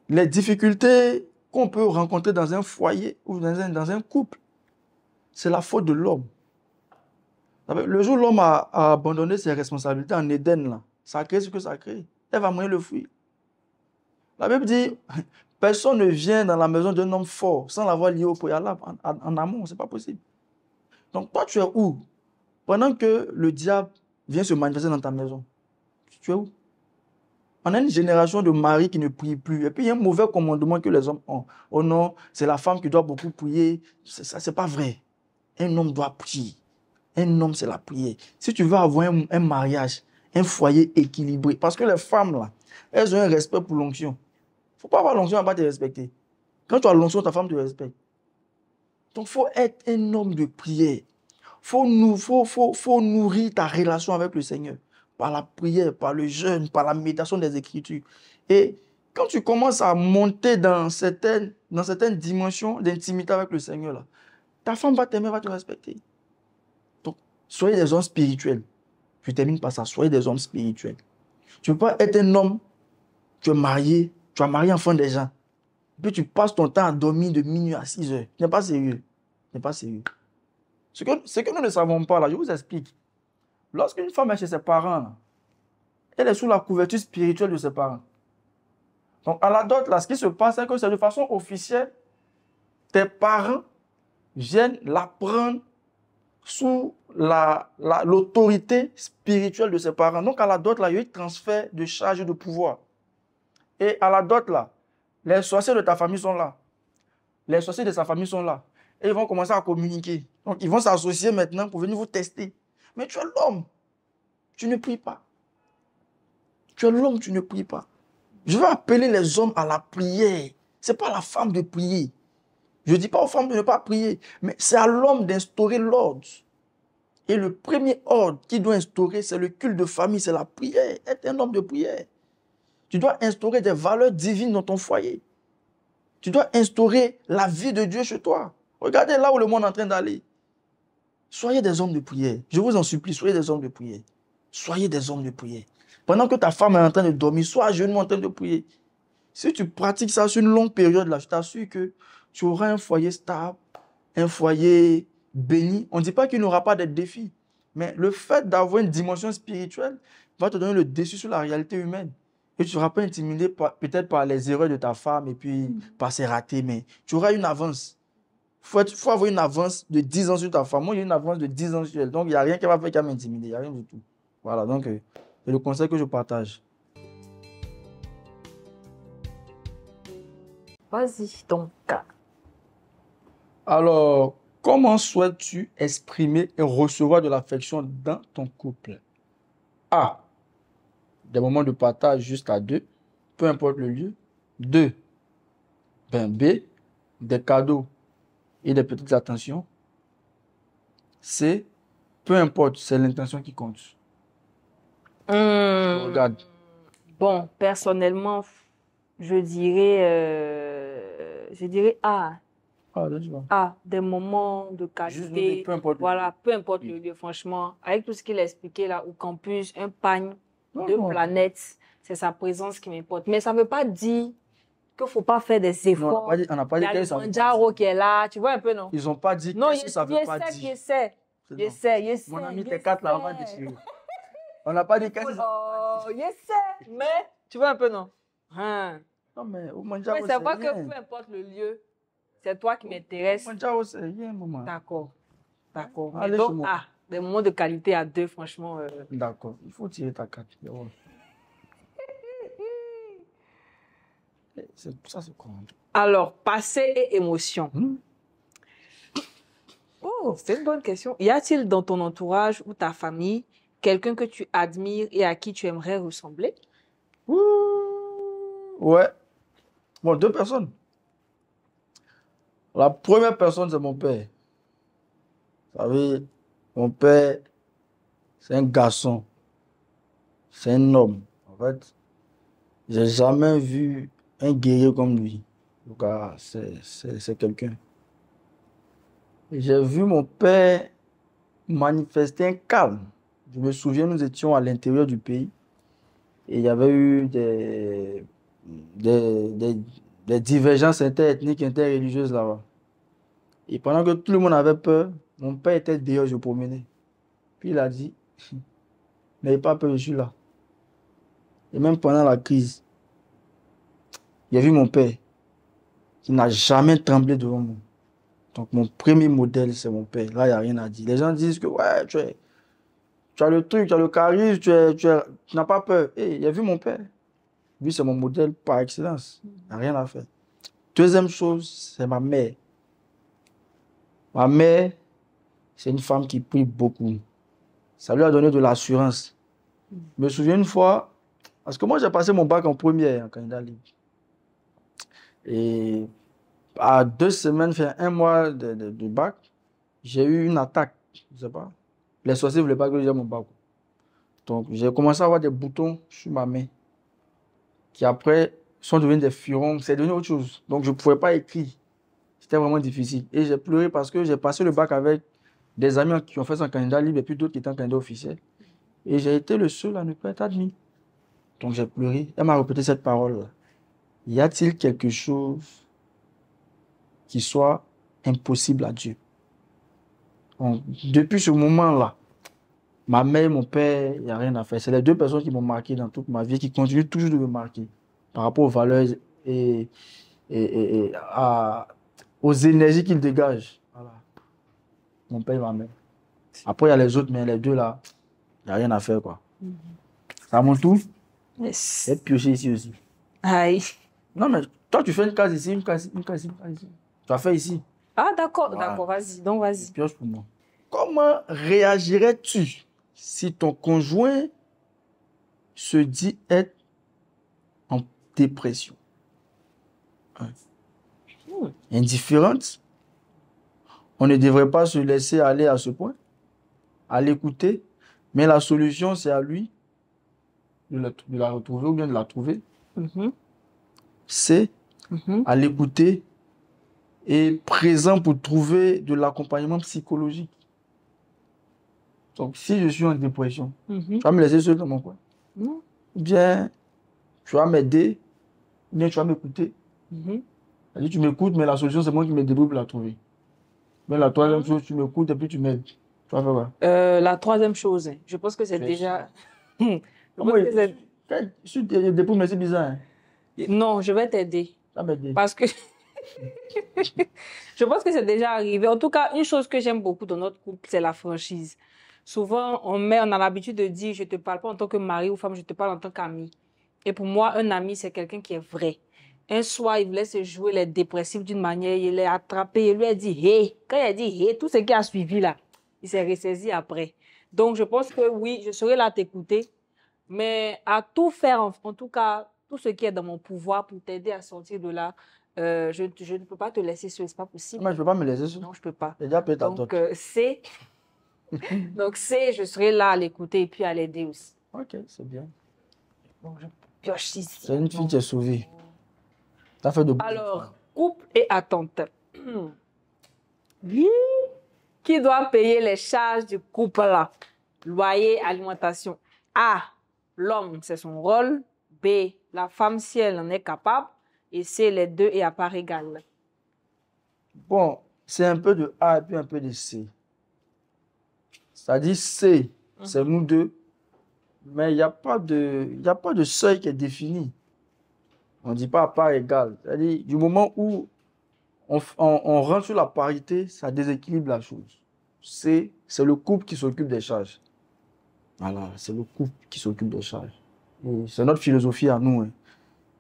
les difficultés qu'on peut rencontrer dans un foyer ou dans un couple, c'est la faute de l'homme. Le jour où l'homme a abandonné ses responsabilités en Éden, là, ça a créé ce que ça a créé. Elle va moyen le fruit. La Bible dit, personne ne vient dans la maison d'un homme fort sans l'avoir lié au préalable, en amont, ce n'est pas possible. Donc toi, tu es où? Pendant que le diable vient se manifester dans ta maison, tu es où? On a une génération de maris qui ne prient plus. Et puis, il y a un mauvais commandement que les hommes ont. Oh non, c'est la femme qui doit beaucoup prier. Ça, c'est pas vrai. Un homme doit prier. Un homme, c'est la prière. Si tu veux avoir un mariage, un foyer équilibré, parce que les femmes, là, elles ont un respect pour l'onction. Il ne faut pas avoir l'onction, elle ne va pas te respecter. Quand tu as l'onction, ta femme te respecte. Donc, il faut être un homme de prière. Faut nourrir ta relation avec le Seigneur par la prière, par le jeûne, par la méditation des Écritures. Et quand tu commences à monter dans certaines dimensions d'intimité avec le Seigneur, là, ta femme va t'aimer, va te respecter. Donc, soyez des hommes spirituels. Je termine par ça. Soyez des hommes spirituels. Tu ne peux pas être un homme, tu es marié, tu as marié enfant des gens. Puis tu passes ton temps à dormir de minuit à 6 heures. Ce n'est pas sérieux. Ce n'est pas sérieux. Ce que nous ne savons pas, là, je vous explique. Lorsqu'une femme est chez ses parents, là, elle est sous la couverture spirituelle de ses parents. Donc, à la dot, là, ce qui se passe, c'est que c'est de façon officielle, tes parents viennent la prendre sous l'autorité spirituelle de ses parents. Donc, à la dot, là, il y a eu transfert de charge et de pouvoir. Et à la dot, là, les sorciers de ta famille sont là. Les sorciers de sa famille sont là. Et ils vont commencer à communiquer. Donc, ils vont s'associer maintenant pour venir vous tester. Mais tu es l'homme. Tu ne pries pas. Tu es l'homme, tu ne pries pas. Je veux appeler les hommes à la prière. Ce n'est pas à la femme de prier. Je ne dis pas aux femmes de ne pas prier, mais c'est à l'homme d'instaurer l'ordre. Et le premier ordre qu'il doit instaurer, c'est le culte de famille, c'est la prière. Être un homme de prière. Tu dois instaurer des valeurs divines dans ton foyer. Tu dois instaurer la vie de Dieu chez toi. Regardez là où le monde est en train d'aller. Soyez des hommes de prière. Je vous en supplie, soyez des hommes de prière. Soyez des hommes de prière. Pendant que ta femme est en train de dormir, sois à genoux en train de prier. Si tu pratiques ça sur une longue période, là, je t'assure que tu auras un foyer stable, un foyer béni. On ne dit pas qu'il n'y aura pas de défis. Mais le fait d'avoir une dimension spirituelle va te donner le dessus sur la réalité humaine. Et tu ne seras pas intimidé peut-être par les erreurs de ta femme et puis par ses ratés, mais tu auras une avance. Il faut avoir une avance de 10 ans sur ta femme. Moi, j'ai une avance de 10 ans sur elle. Donc, il n'y a rien qui va faire qu'elle m'intimider. Il n'y a rien du tout. Voilà, donc c'est le conseil que je partage. Vas-y, donc. Alors, comment souhaites-tu exprimer et recevoir de l'affection dans ton couple? A. Des moments de partage juste à deux, peu importe le lieu. 2. B. Des cadeaux et des petites attentions. C. Peu importe, c'est l'intention qui compte. Regarde. Bon, personnellement, je dirais A. Des moments de qualité. Peu importe voilà, peu importe le lieu, franchement. Avec tout ce qu'il a expliqué là, au campus, un pagne, deux planètes. C'est sa présence qui m'importe. Mais ça ne veut pas dire qu'il ne faut pas faire des efforts. On n'a pas dit que ça veut Mandjaro qui est là, tu vois un peu, non? Ils n'ont pas dit que ça veut pas dire. Je sais. Mon ami, t'es 4 là avant de tirer. On n'a pas dit que ça. Oh, je sais. Mais, tu vois un peu, non? Hein. Non, mais au Mandjaro, c'est pas que peu importe le lieu, c'est toi qui m'intéresse. Au Mandjaro, c'est rien, maman. D'accord. Allez, donc, des moments de qualité à deux, franchement. D'accord, il faut tirer ta carte. Ça, c'est quoi? Alors, passé et émotion. Oh, c'est une bonne question. Y a-t-il dans ton entourage ou ta famille quelqu'un que tu admires et à qui tu aimerais ressembler? Ouais. Bon, 2 personnes. La première personne, c'est mon père. Vous savez, mon père, c'est un garçon. C'est un homme. En fait, j'ai jamais vu un guerrier comme lui. En tout cas, c'est quelqu'un. J'ai vu mon père manifester un calme. Je me souviens, nous étions à l'intérieur du pays et il y avait eu des divergences interethniques, interreligieuses là-bas. Et pendant que tout le monde avait peur, mon père était dehors, je promenais. Puis il a dit, n'ayez pas peur, je suis là. Et même pendant la crise, j'ai vu mon père qui n'a jamais tremblé devant moi. Donc mon premier modèle, c'est mon père. Là, il n'y a rien à dire. Les gens disent que ouais, tu as le truc, tu as le charisme, tu n'as pas peur. Et j'ai vu mon père. Lui, c'est mon modèle par excellence. Il n'y a rien à faire. Deuxième chose, c'est ma mère. Ma mère, c'est une femme qui prie beaucoup. Ça lui a donné de l'assurance. Je me souviens une fois, parce que moi, j'ai passé mon bac en première, en candidat libre. Et à 2 semaines, fait 1 mois de bac, j'ai eu une attaque. Je ne sais pas. Les sorciers ne voulaient pas que j'ai mon bac. Donc, j'ai commencé à avoir des boutons sur ma main qui après sont devenus des furons. C'est devenu autre chose. Donc, je ne pouvais pas écrire. C'était vraiment difficile. Et j'ai pleuré parce que j'ai passé le bac avec des amis qui ont fait son candidat libre et puis d'autres qui étaient en candidat officiel. Et j'ai été le seul à ne pas être admis. Donc, j'ai pleuré. Elle m'a répété cette parole-là. Y a-t-il quelque chose qui soit impossible à Dieu? Donc, depuis ce moment-là, ma mère et mon père, il n'y a rien à faire. C'est les 2 personnes qui m'ont marqué dans toute ma vie, qui continuent toujours de me marquer par rapport aux valeurs et aux énergies qu'ils dégagent. Voilà. Mon père et ma mère. Après, il y a les autres, mais les 2 là, il n'y a rien à faire, quoi. C'est à mon tour. Yes. Et piocher ici aussi. Aïe. Non, mais toi, tu fais une case ici, une case ici, une case ici. Tu as fait ici. Ah, d'accord, Voilà. d'accord, vas-y. Donc, vas-y. Pioche pour moi. Comment réagirais-tu si ton conjoint se dit être en dépression? Indifférente? On ne devrait pas se laisser aller à ce point, à l'écouter, mais la solution, c'est à lui de la retrouver ou bien de la trouver. C'est à l'écouter et présent pour trouver de l'accompagnement psychologique. Donc, si je suis en dépression, tu vas me laisser seul dans mon coin. Ou bien, tu vas m'aider, ou bien tu vas m'écouter. C'est-à-dire, tu m'écoutes, mais la solution, c'est moi qui me débrouille pour la trouver. Mais la troisième chose, tu m'écoutes et puis tu m'aides. Tu vas faire quoi? La troisième chose, je pense que c'est déjà... Je débrouille, mais c'est bizarre. Hein? Non, je vais t'aider. Ça m'aide. Parce que je pense que c'est déjà arrivé. En tout cas, une chose que j'aime beaucoup dans notre couple, c'est la franchise. Souvent, on a l'habitude de dire, je ne te parle pas en tant que mari ou femme, je te parle en tant qu'ami. Et pour moi, un ami, c'est quelqu'un qui est vrai. Un soir, il voulait se jouer les dépressifs d'une manière, il l'a attrapé, il lui a dit « hey ». Quand il a dit « hey », tout ce qui a suivi là, il s'est ressaisi après. Donc, je pense que oui, je serai là à t'écouter, mais à tout faire, en tout cas, tout ce qui est dans mon pouvoir pour t'aider à sortir de là, je ne peux pas te laisser seul, c'est pas possible. Mais je ne peux pas me laisser seul. Non, je ne peux pas. Déjà, donc, je serai là à l'écouter et puis à l'aider aussi. Ok, c'est bien. Donc, je pioche ici. C'est une fille qui est sauvée. T'as fait de bon. Alors, couple et attente. Qui doit payer les charges du couple là? Loyer, alimentation. A. l'homme, c'est son rôle. B, la femme, si elle en est capable. Et C, les deux et à part égale. Bon, c'est un peu de A et puis un peu de C. C'est-à-dire C, c'est nous deux, mais il n'y a pas de seuil qui est défini. On ne dit pas à part égale. C'est-à-dire, du moment où on rentre sur la parité, ça déséquilibre la chose. C'est le couple qui s'occupe des charges. Voilà, c'est le couple qui s'occupe des charges. C'est notre philosophie à nous. Hein.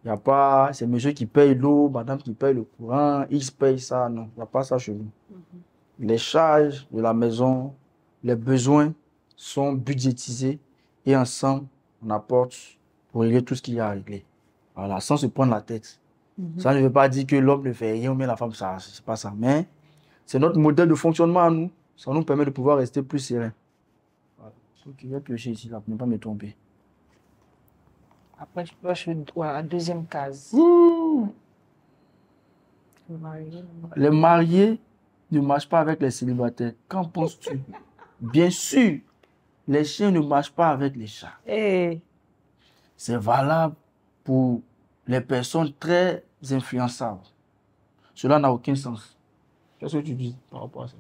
Il n'y a pas, c'est monsieur qui paye l'eau, madame qui paye le courant, X paye ça. Non, il n'y a pas ça chez nous. Les charges de la maison, les besoins sont budgétisés et ensemble, on apporte pour régler tout ce qu'il y a à régler. Voilà, sans se prendre la tête. Ça ne veut pas dire que l'homme ne fait rien ou bien la femme, ça, c'est pas ça. Mais c'est notre modèle de fonctionnement à nous. Ça nous permet de pouvoir rester plus serein. Voilà. Ok, je vais piocher ici, là, pour ne pas me tromper. Après, je dois à la deuxième case. Les mariés ne marchent pas avec les célibataires. Qu'en penses-tu? Bien sûr, les chiens ne marchent pas avec les chats. Hey. C'est valable pour les personnes très influençables. Cela n'a aucun sens. Qu'est-ce que tu dis par rapport à ça?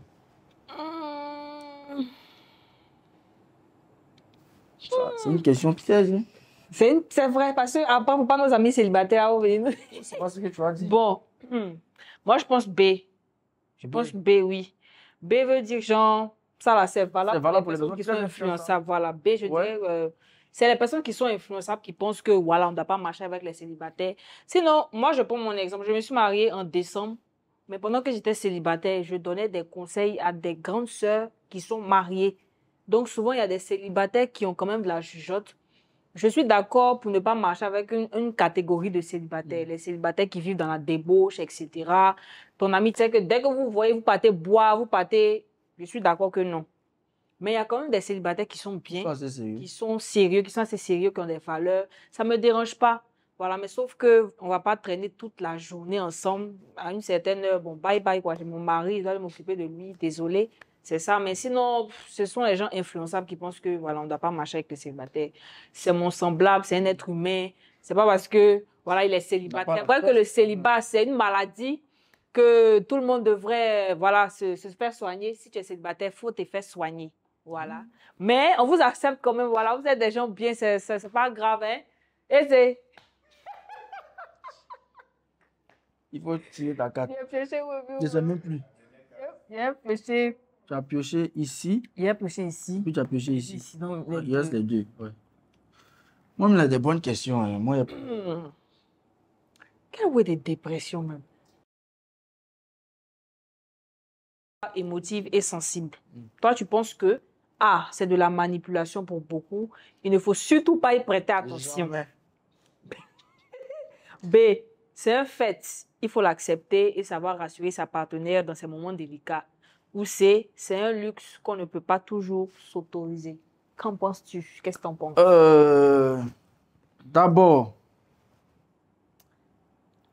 C'est une question piège. Hein? C'est vrai, parce que après, pour pas nos amis célibataires, c'est pas ce que tu as dit. Bon, moi je pense B. Je pense B, oui. B veut dire genre, ça là, c'est valable pour les personnes qui sont influençables. Voilà, B, je dirais, c'est les personnes qui sont influençables qui pensent que voilà, on ne doit pas marcher avec les célibataires. Sinon, moi je prends mon exemple. Je me suis mariée en décembre, mais pendant que j'étais célibataire, je donnais des conseils à des grandes sœurs qui sont mariées. Donc souvent, il y a des célibataires qui ont quand même de la jugeote. Je suis d'accord pour ne pas marcher avec une catégorie de célibataires. Les célibataires qui vivent dans la débauche, etc. Ton ami, tu sais que dès que vous voyez, vous partez boire, vous partez... Je suis d'accord que non. Mais il y a quand même des célibataires qui sont bien, qui sont sérieux, qui sont assez sérieux, qui ont des valeurs. Ça ne me dérange pas. Voilà, mais sauf qu'on ne va pas traîner toute la journée ensemble. À une certaine heure, bon, bye bye, quoi. J'ai mon mari, je dois m'occuper de lui, désolé. C'est ça, mais sinon, ce sont les gens influençables qui pensent que voilà, on ne doit pas marcher avec le célibataire. C'est mon semblable, c'est un être humain. C'est pas parce que voilà, il est célibataire. C'est vrai que le célibat, c'est une maladie que tout le monde devrait voilà, se faire soigner. Si tu es célibataire, il faut te faire soigner. Voilà. Mais on vous accepte quand même. Voilà, vous êtes des gens bien, c'est pas grave. Hein? Et c'est. Il faut tirer ta carte. Je ne sais même plus. Il a pioché. Tu as pioché ici. Il a pioché ici. Puis tu as pioché ici. Ici donc, il reste les deux. Ouais. Moi, il a des bonnes questions. Hein. Moi, Quelle ouais des dépressions même. Émotive et sensible. Toi, tu penses que A, c'est de la manipulation pour beaucoup. Il ne faut surtout pas y prêter attention. Jamais. B, c'est un fait. Il faut l'accepter et savoir rassurer sa partenaire dans ces moments délicats. Ou C, c'est un luxe qu'on ne peut pas toujours s'autoriser. Qu'en penses-tu? Qu'est-ce que tu en penses? D'abord,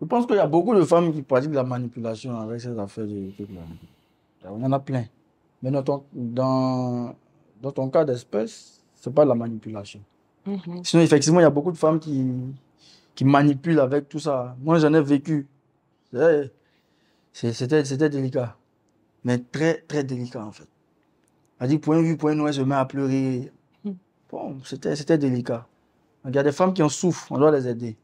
je pense qu'il y a beaucoup de femmes qui pratiquent de la manipulation avec ces affaires de trucs-là. Il y en a plein. Mais dans ton cas d'espèce, ce n'est pas de la manipulation. Sinon, effectivement, il y a beaucoup de femmes qui manipulent avec tout ça. Moi, j'en ai vécu. C'était délicat. Mais très, très délicat, en fait. Elle dit, point vu, point noir, elle se met à pleurer. Bon, c'était délicat. Donc, il y a des femmes qui en souffrent, on doit les aider.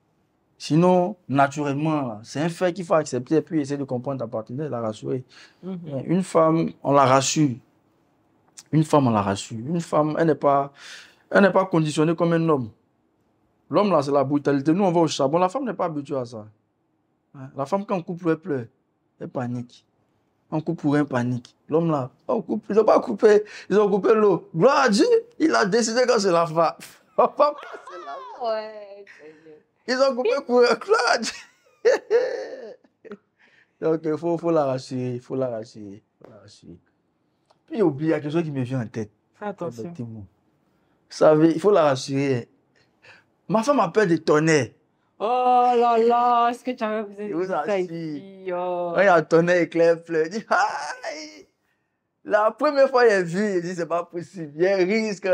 Sinon, naturellement, c'est un fait qu'il faut accepter et puis essayer de comprendre ta partenaire, la rassurer. Une femme, on la rassure. Une femme, on la rassure. Une femme, elle n'est pas conditionnée comme un homme. L'homme, là, c'est la brutalité. Nous, on va au charbon. La femme n'est pas habituée à ça. La femme, quand on coupe, elle pleure. Elle panique. On coupe pour un panique. L'homme, là, on coupe. Ils n'ont pas coupé. Ils ont coupé l'eau. Gloire à Dieu, il a décidé quand c'est la femme. Ouais. Ils ont coupé pour un gloire à Dieu. Donc, il faut la rassurer. Il faut la rassurer. Puis, il y a quelque chose qui me vient en tête. Fais attention. Vous savez, il faut la rassurer. Ma femme a peur des tonnerres. Oh là là, est-ce que tu avais besoin de ça ici? Oh. Quand il y a un tonnerre éclair, pleure, il dit aïe. La première fois qu'il a vu, il dit c'est pas possible. Il y a un risque.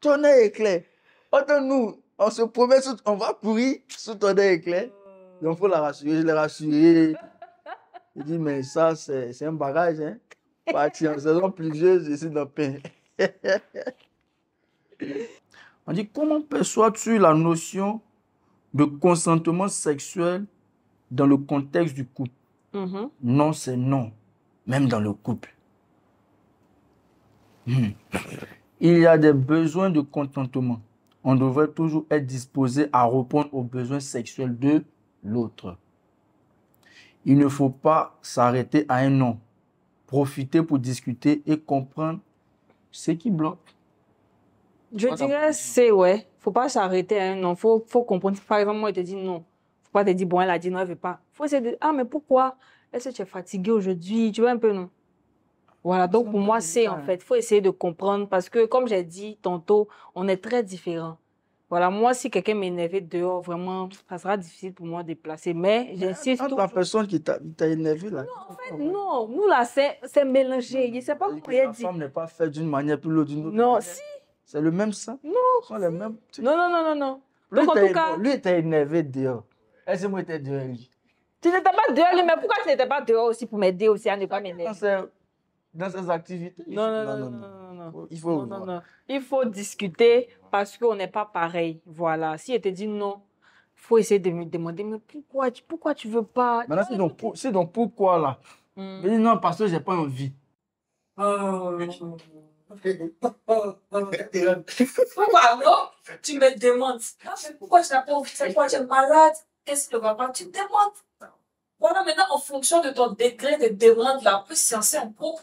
Tonnerre éclair. Entre nous, on se promet, on va courir sous ton nez éclair. Donc, il faut la rassurer. Je l'ai rassuré. Il dit, mais ça, c'est un bagage. Hein? Partir en saison pluvieuse, ici dans le pain. On dit, comment perçois-tu la notion de consentement sexuel dans le contexte du couple? Non, c'est non, même dans le couple. Il y a des besoins de contentement. On devrait toujours être disposé à répondre aux besoins sexuels de l'autre. Il ne faut pas s'arrêter à un non. Profiter pour discuter et comprendre ce qui bloque. Je dirais, c'est ouais. Faut pas s'arrêter à un non. Faut comprendre. Par exemple, moi, je te dis non. Faut pas te dire, bon, elle a dit non, elle veut pas. Faut essayer de, ah, mais pourquoi? Est-ce que tu es fatigué aujourd'hui? Tu vois un peu, non? Voilà, donc pour moi, c'est en fait, faut essayer de comprendre parce que, comme j'ai dit tantôt, on est très différents. Voilà, moi, si quelqu'un m'énerve dehors, vraiment, ça sera difficile pour moi de déplacer. Mais j'insiste. Entre la personne qui t'a énervé, là. Non, en fait, non. Nous, là, c'est mélangé. Je ne sais pas comment il dit. La femme n'est pas faite d'une manière plus l'autre d'une autre. Non, manière. si. C'est le même sang. Non. Ce sont les mêmes. Non. Lui, Donc, en tout cas, lui était énervé dehors. Est-ce que moi, j'étais dehors? Tu n'étais pas dehors, mais pourquoi tu n'étais pas dehors aussi pour m'aider aussi à ne pas m'énerver? Dans ses activités. Non. Il faut non. Il faut discuter parce qu'on n'est pas pareil. Voilà. Si elle te dit non, il faut essayer de me demander, mais pourquoi tu veux pas? Maintenant, c'est donc pourquoi là? Je dis non, parce que j'ai pas envie. Pourquoi non? Tu me demandes. Pourquoi tu n'as pas envie? C'est quoi, tu es malade? Qu'est-ce que va pas? Tu me demandes. Voilà, maintenant, en fonction de ton degré de demande, là, plus censé en gros,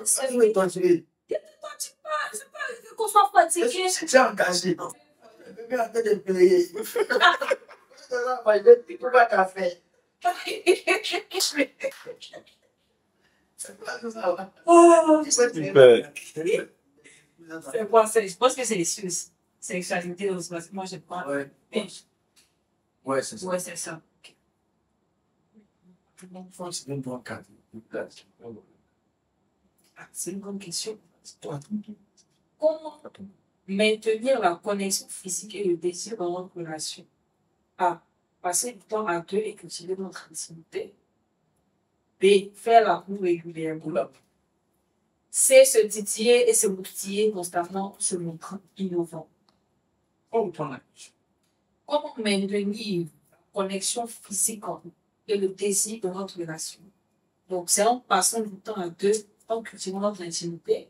c'est vrai. C'est pas qu'on soit fatigué. C'est engagé. Le gars a fait de payer. Pourquoi tu as fait? C'est quoi? Je pense que c'est les Suisses. Sexualité, moi, je pas. Ouais, c'est ça. Ouais, c'est ça. C'est une bonne question. Comment maintenir la connexion physique et le désir dans notre relation? A. Passer du temps à deux et cultiver notre intimité. B. Faire l'amour régulièrement. C. Se titiller et se moutiller constamment en se montrant innovant. Comment maintenir la connexion physique et le désir de notre relation? Donc, c'est en passant du temps à deux, en cultivant notre intimité,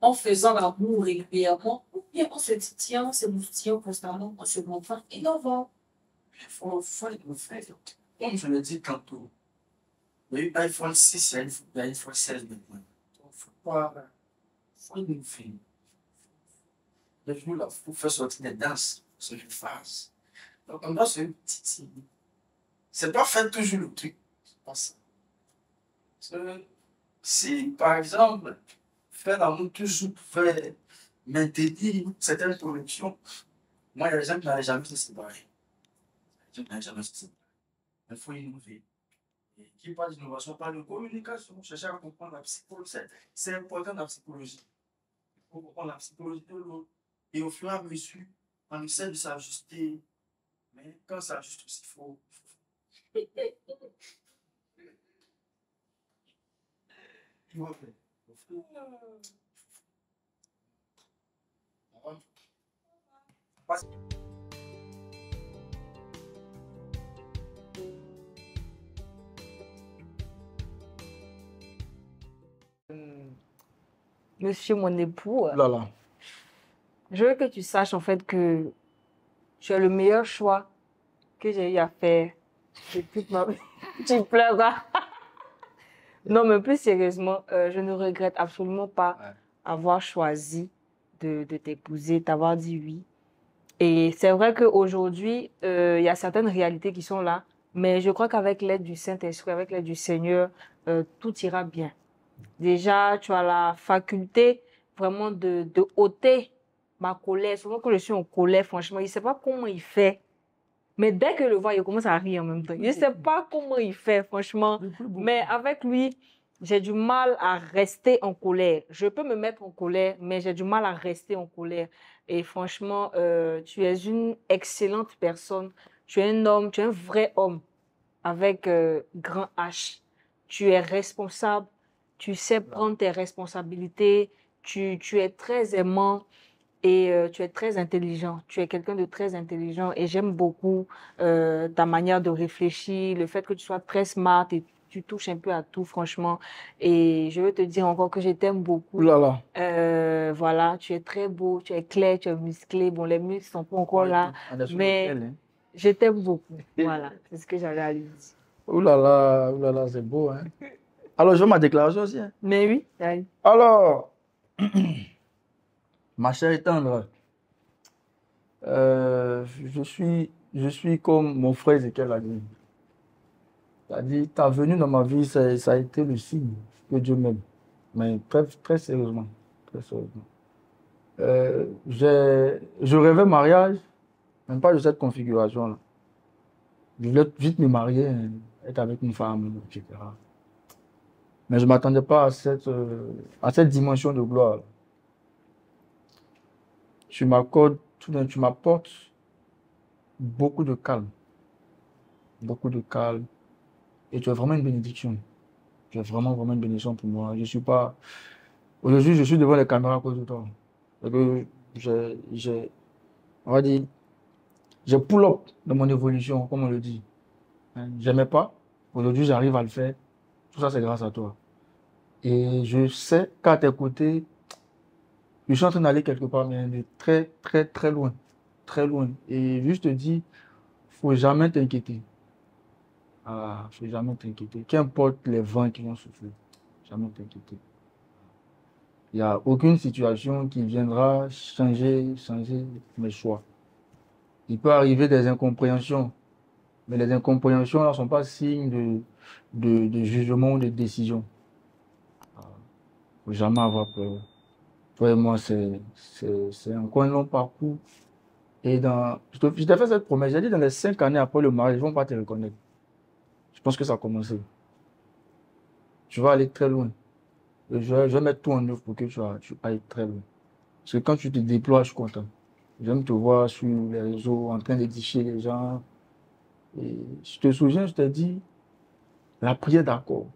en faisant l'amour régulièrement, ou bien en se titillant, se moutillant constamment, en se montrant innovant. Il faut le faire. Comme je l'ai dit tantôt, il y a eu iPhone 6 et iPhone 16 maintenant. Donc, faut innover. Les jours là, il faut faire sortir des danses, se les phase. Donc, on doit se titiller. C'est pas faire toujours le truc. C'est pas ça. Si, par exemple, faire l'amour toujours pour faire maintenir certaines connexions, moi, il y a des gens qui n'avaient jamais se séparer. Il faut innover. Et qui parle d'innovation, parle de communication, chercher à comprendre la psychologie. C'est important la psychologie. Il faut comprendre la psychologie de l'autre. Et au fur et à mesure, on essaie de s'ajuster. Mais quand ça s'ajuste aussi, il faut. Monsieur mon époux, Là. je veux que tu saches en fait que tu es le meilleur choix que j'ai eu à faire de toute ma vie. Tu pleures, hein? Non, mais plus sérieusement, je ne regrette absolument pas avoir choisi de t'épouser, t'avoir dit oui. Et c'est vrai qu'aujourd'hui, il y a certaines réalités qui sont là, mais je crois qu'avec l'aide du Saint-Esprit, avec l'aide du Seigneur, tout ira bien. Déjà, tu as la faculté vraiment de ôter ma colère. Souvent, quand je suis en colère, franchement, il ne sait pas comment il fait. Mais dès que je le vois, il commence à rire en même temps. Je ne sais pas comment il fait, franchement. Mais avec lui, J'ai du mal à rester en colère. Je peux me mettre en colère, mais j'ai du mal à rester en colère. Et franchement, tu es une excellente personne. Tu es un homme, tu es un vrai homme avec grand H. Tu es responsable, tu sais prendre tes responsabilités, tu es très aimant et tu es très intelligent. Tu es quelqu'un de très intelligent et j'aime beaucoup ta manière de réfléchir, le fait que tu sois très smart et tu touches un peu à tout, franchement. Et je veux te dire encore que je t'aime Ouh beaucoup. là là. Voilà, tu es très beau, tu es clair, tu es musclé. Bon, les muscles sont pas encore Ouais, là, on est sur mais l'hôtel, hein. je t'aime beaucoup. Voilà, c'est ce que j'avais à lui dire. Ouh là là, c'est beau, hein. Alors, je fais ma déclaration aussi, hein. Mais oui, allez. Alors, ma chère et tendre, je suis comme mon frère Ezekiel a dit. C'est-à-dire, ta venue dans ma vie, ça a été le signe que Dieu m'aime. Mais très, très sérieusement. Très sérieusement. Je rêvais mariage, même pas de cette configuration-là. Je voulais vite me marier, hein, être avec une femme, etc. Mais je ne m'attendais pas à cette dimension de gloire. Tu m'apportes beaucoup de calme. Beaucoup de calme. Et tu es vraiment une bénédiction. Tu es vraiment, vraiment une bénédiction pour moi. Je suis pas. Aujourd'hui, je suis devant les caméras à cause de toi. Parce que on va dire, j'ai pull up dans mon évolution, comme on le dit. Hein, j'aimais pas. Aujourd'hui, j'arrive à le faire. Tout ça, c'est grâce à toi. Et je sais qu'à tes côtés, je suis en train d'aller quelque part, mais de très, très, très loin. Très loin. Et juste te dis, faut jamais t'inquiéter. Ah, faut jamais t'inquiéter. Qu'importe les vents qui vont souffler, jamais t'inquiéter. Il n'y a aucune situation qui viendra changer mes choix. Il peut arriver des incompréhensions, mais les incompréhensions ne sont pas signes de jugement ou de décision. Il ne faut jamais avoir peur. Toi et moi, c'est encore un long parcours. Et je t'ai fait cette promesse. J'ai dit dans les 5 années après le mariage, ils ne vont pas te reconnaître. Je pense que ça a commencé. Tu vas aller très loin. Je vais mettre tout en œuvre pour que tu ailles très loin. Parce que quand tu te déploies, je suis content. J'aime te voir sur les réseaux en train d'édifier les gens. Et je te souviens, je t'ai dit, la prière d'accord.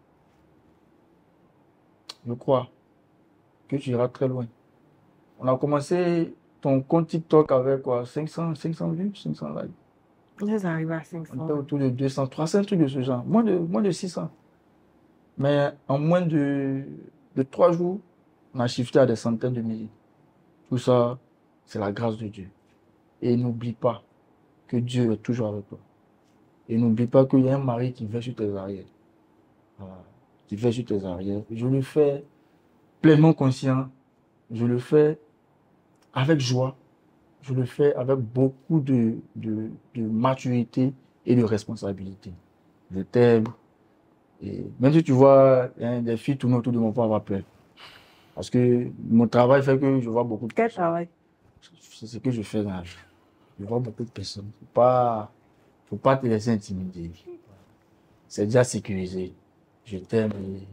Je crois que tu iras très loin. On a commencé ton compte TikTok avec quoi? 500 vues, 500 likes. Ça arrive à On était 500. autour de 200, 300 trucs de ce genre. Moins de 600. Mais en moins de 3 jours, on a shifté à des centaines de milliers. Tout ça, c'est la grâce de Dieu. Et n'oublie pas que Dieu est toujours avec toi. Et n'oublie pas qu'il y a un mari qui veille sur tes arrières. Voilà. Qui veille sur tes arrières. Je le fais pleinement conscient. Je le fais avec joie. Je le fais avec beaucoup de maturité et de responsabilité. Je t'aime. Et même si tu vois hein, des filles tourner autour de mon pas, avoir peur. Parce que mon travail fait que je vois beaucoup de Quel personnes. travail? C'est ce que je fais dans la vie. Je vois beaucoup de personnes. Faut pas te laisser intimider. C'est déjà sécurisé. Je t'aime et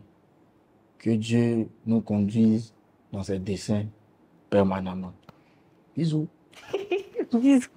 que Dieu nous conduise dans ses desseins permanemment. Bisous. Bisous.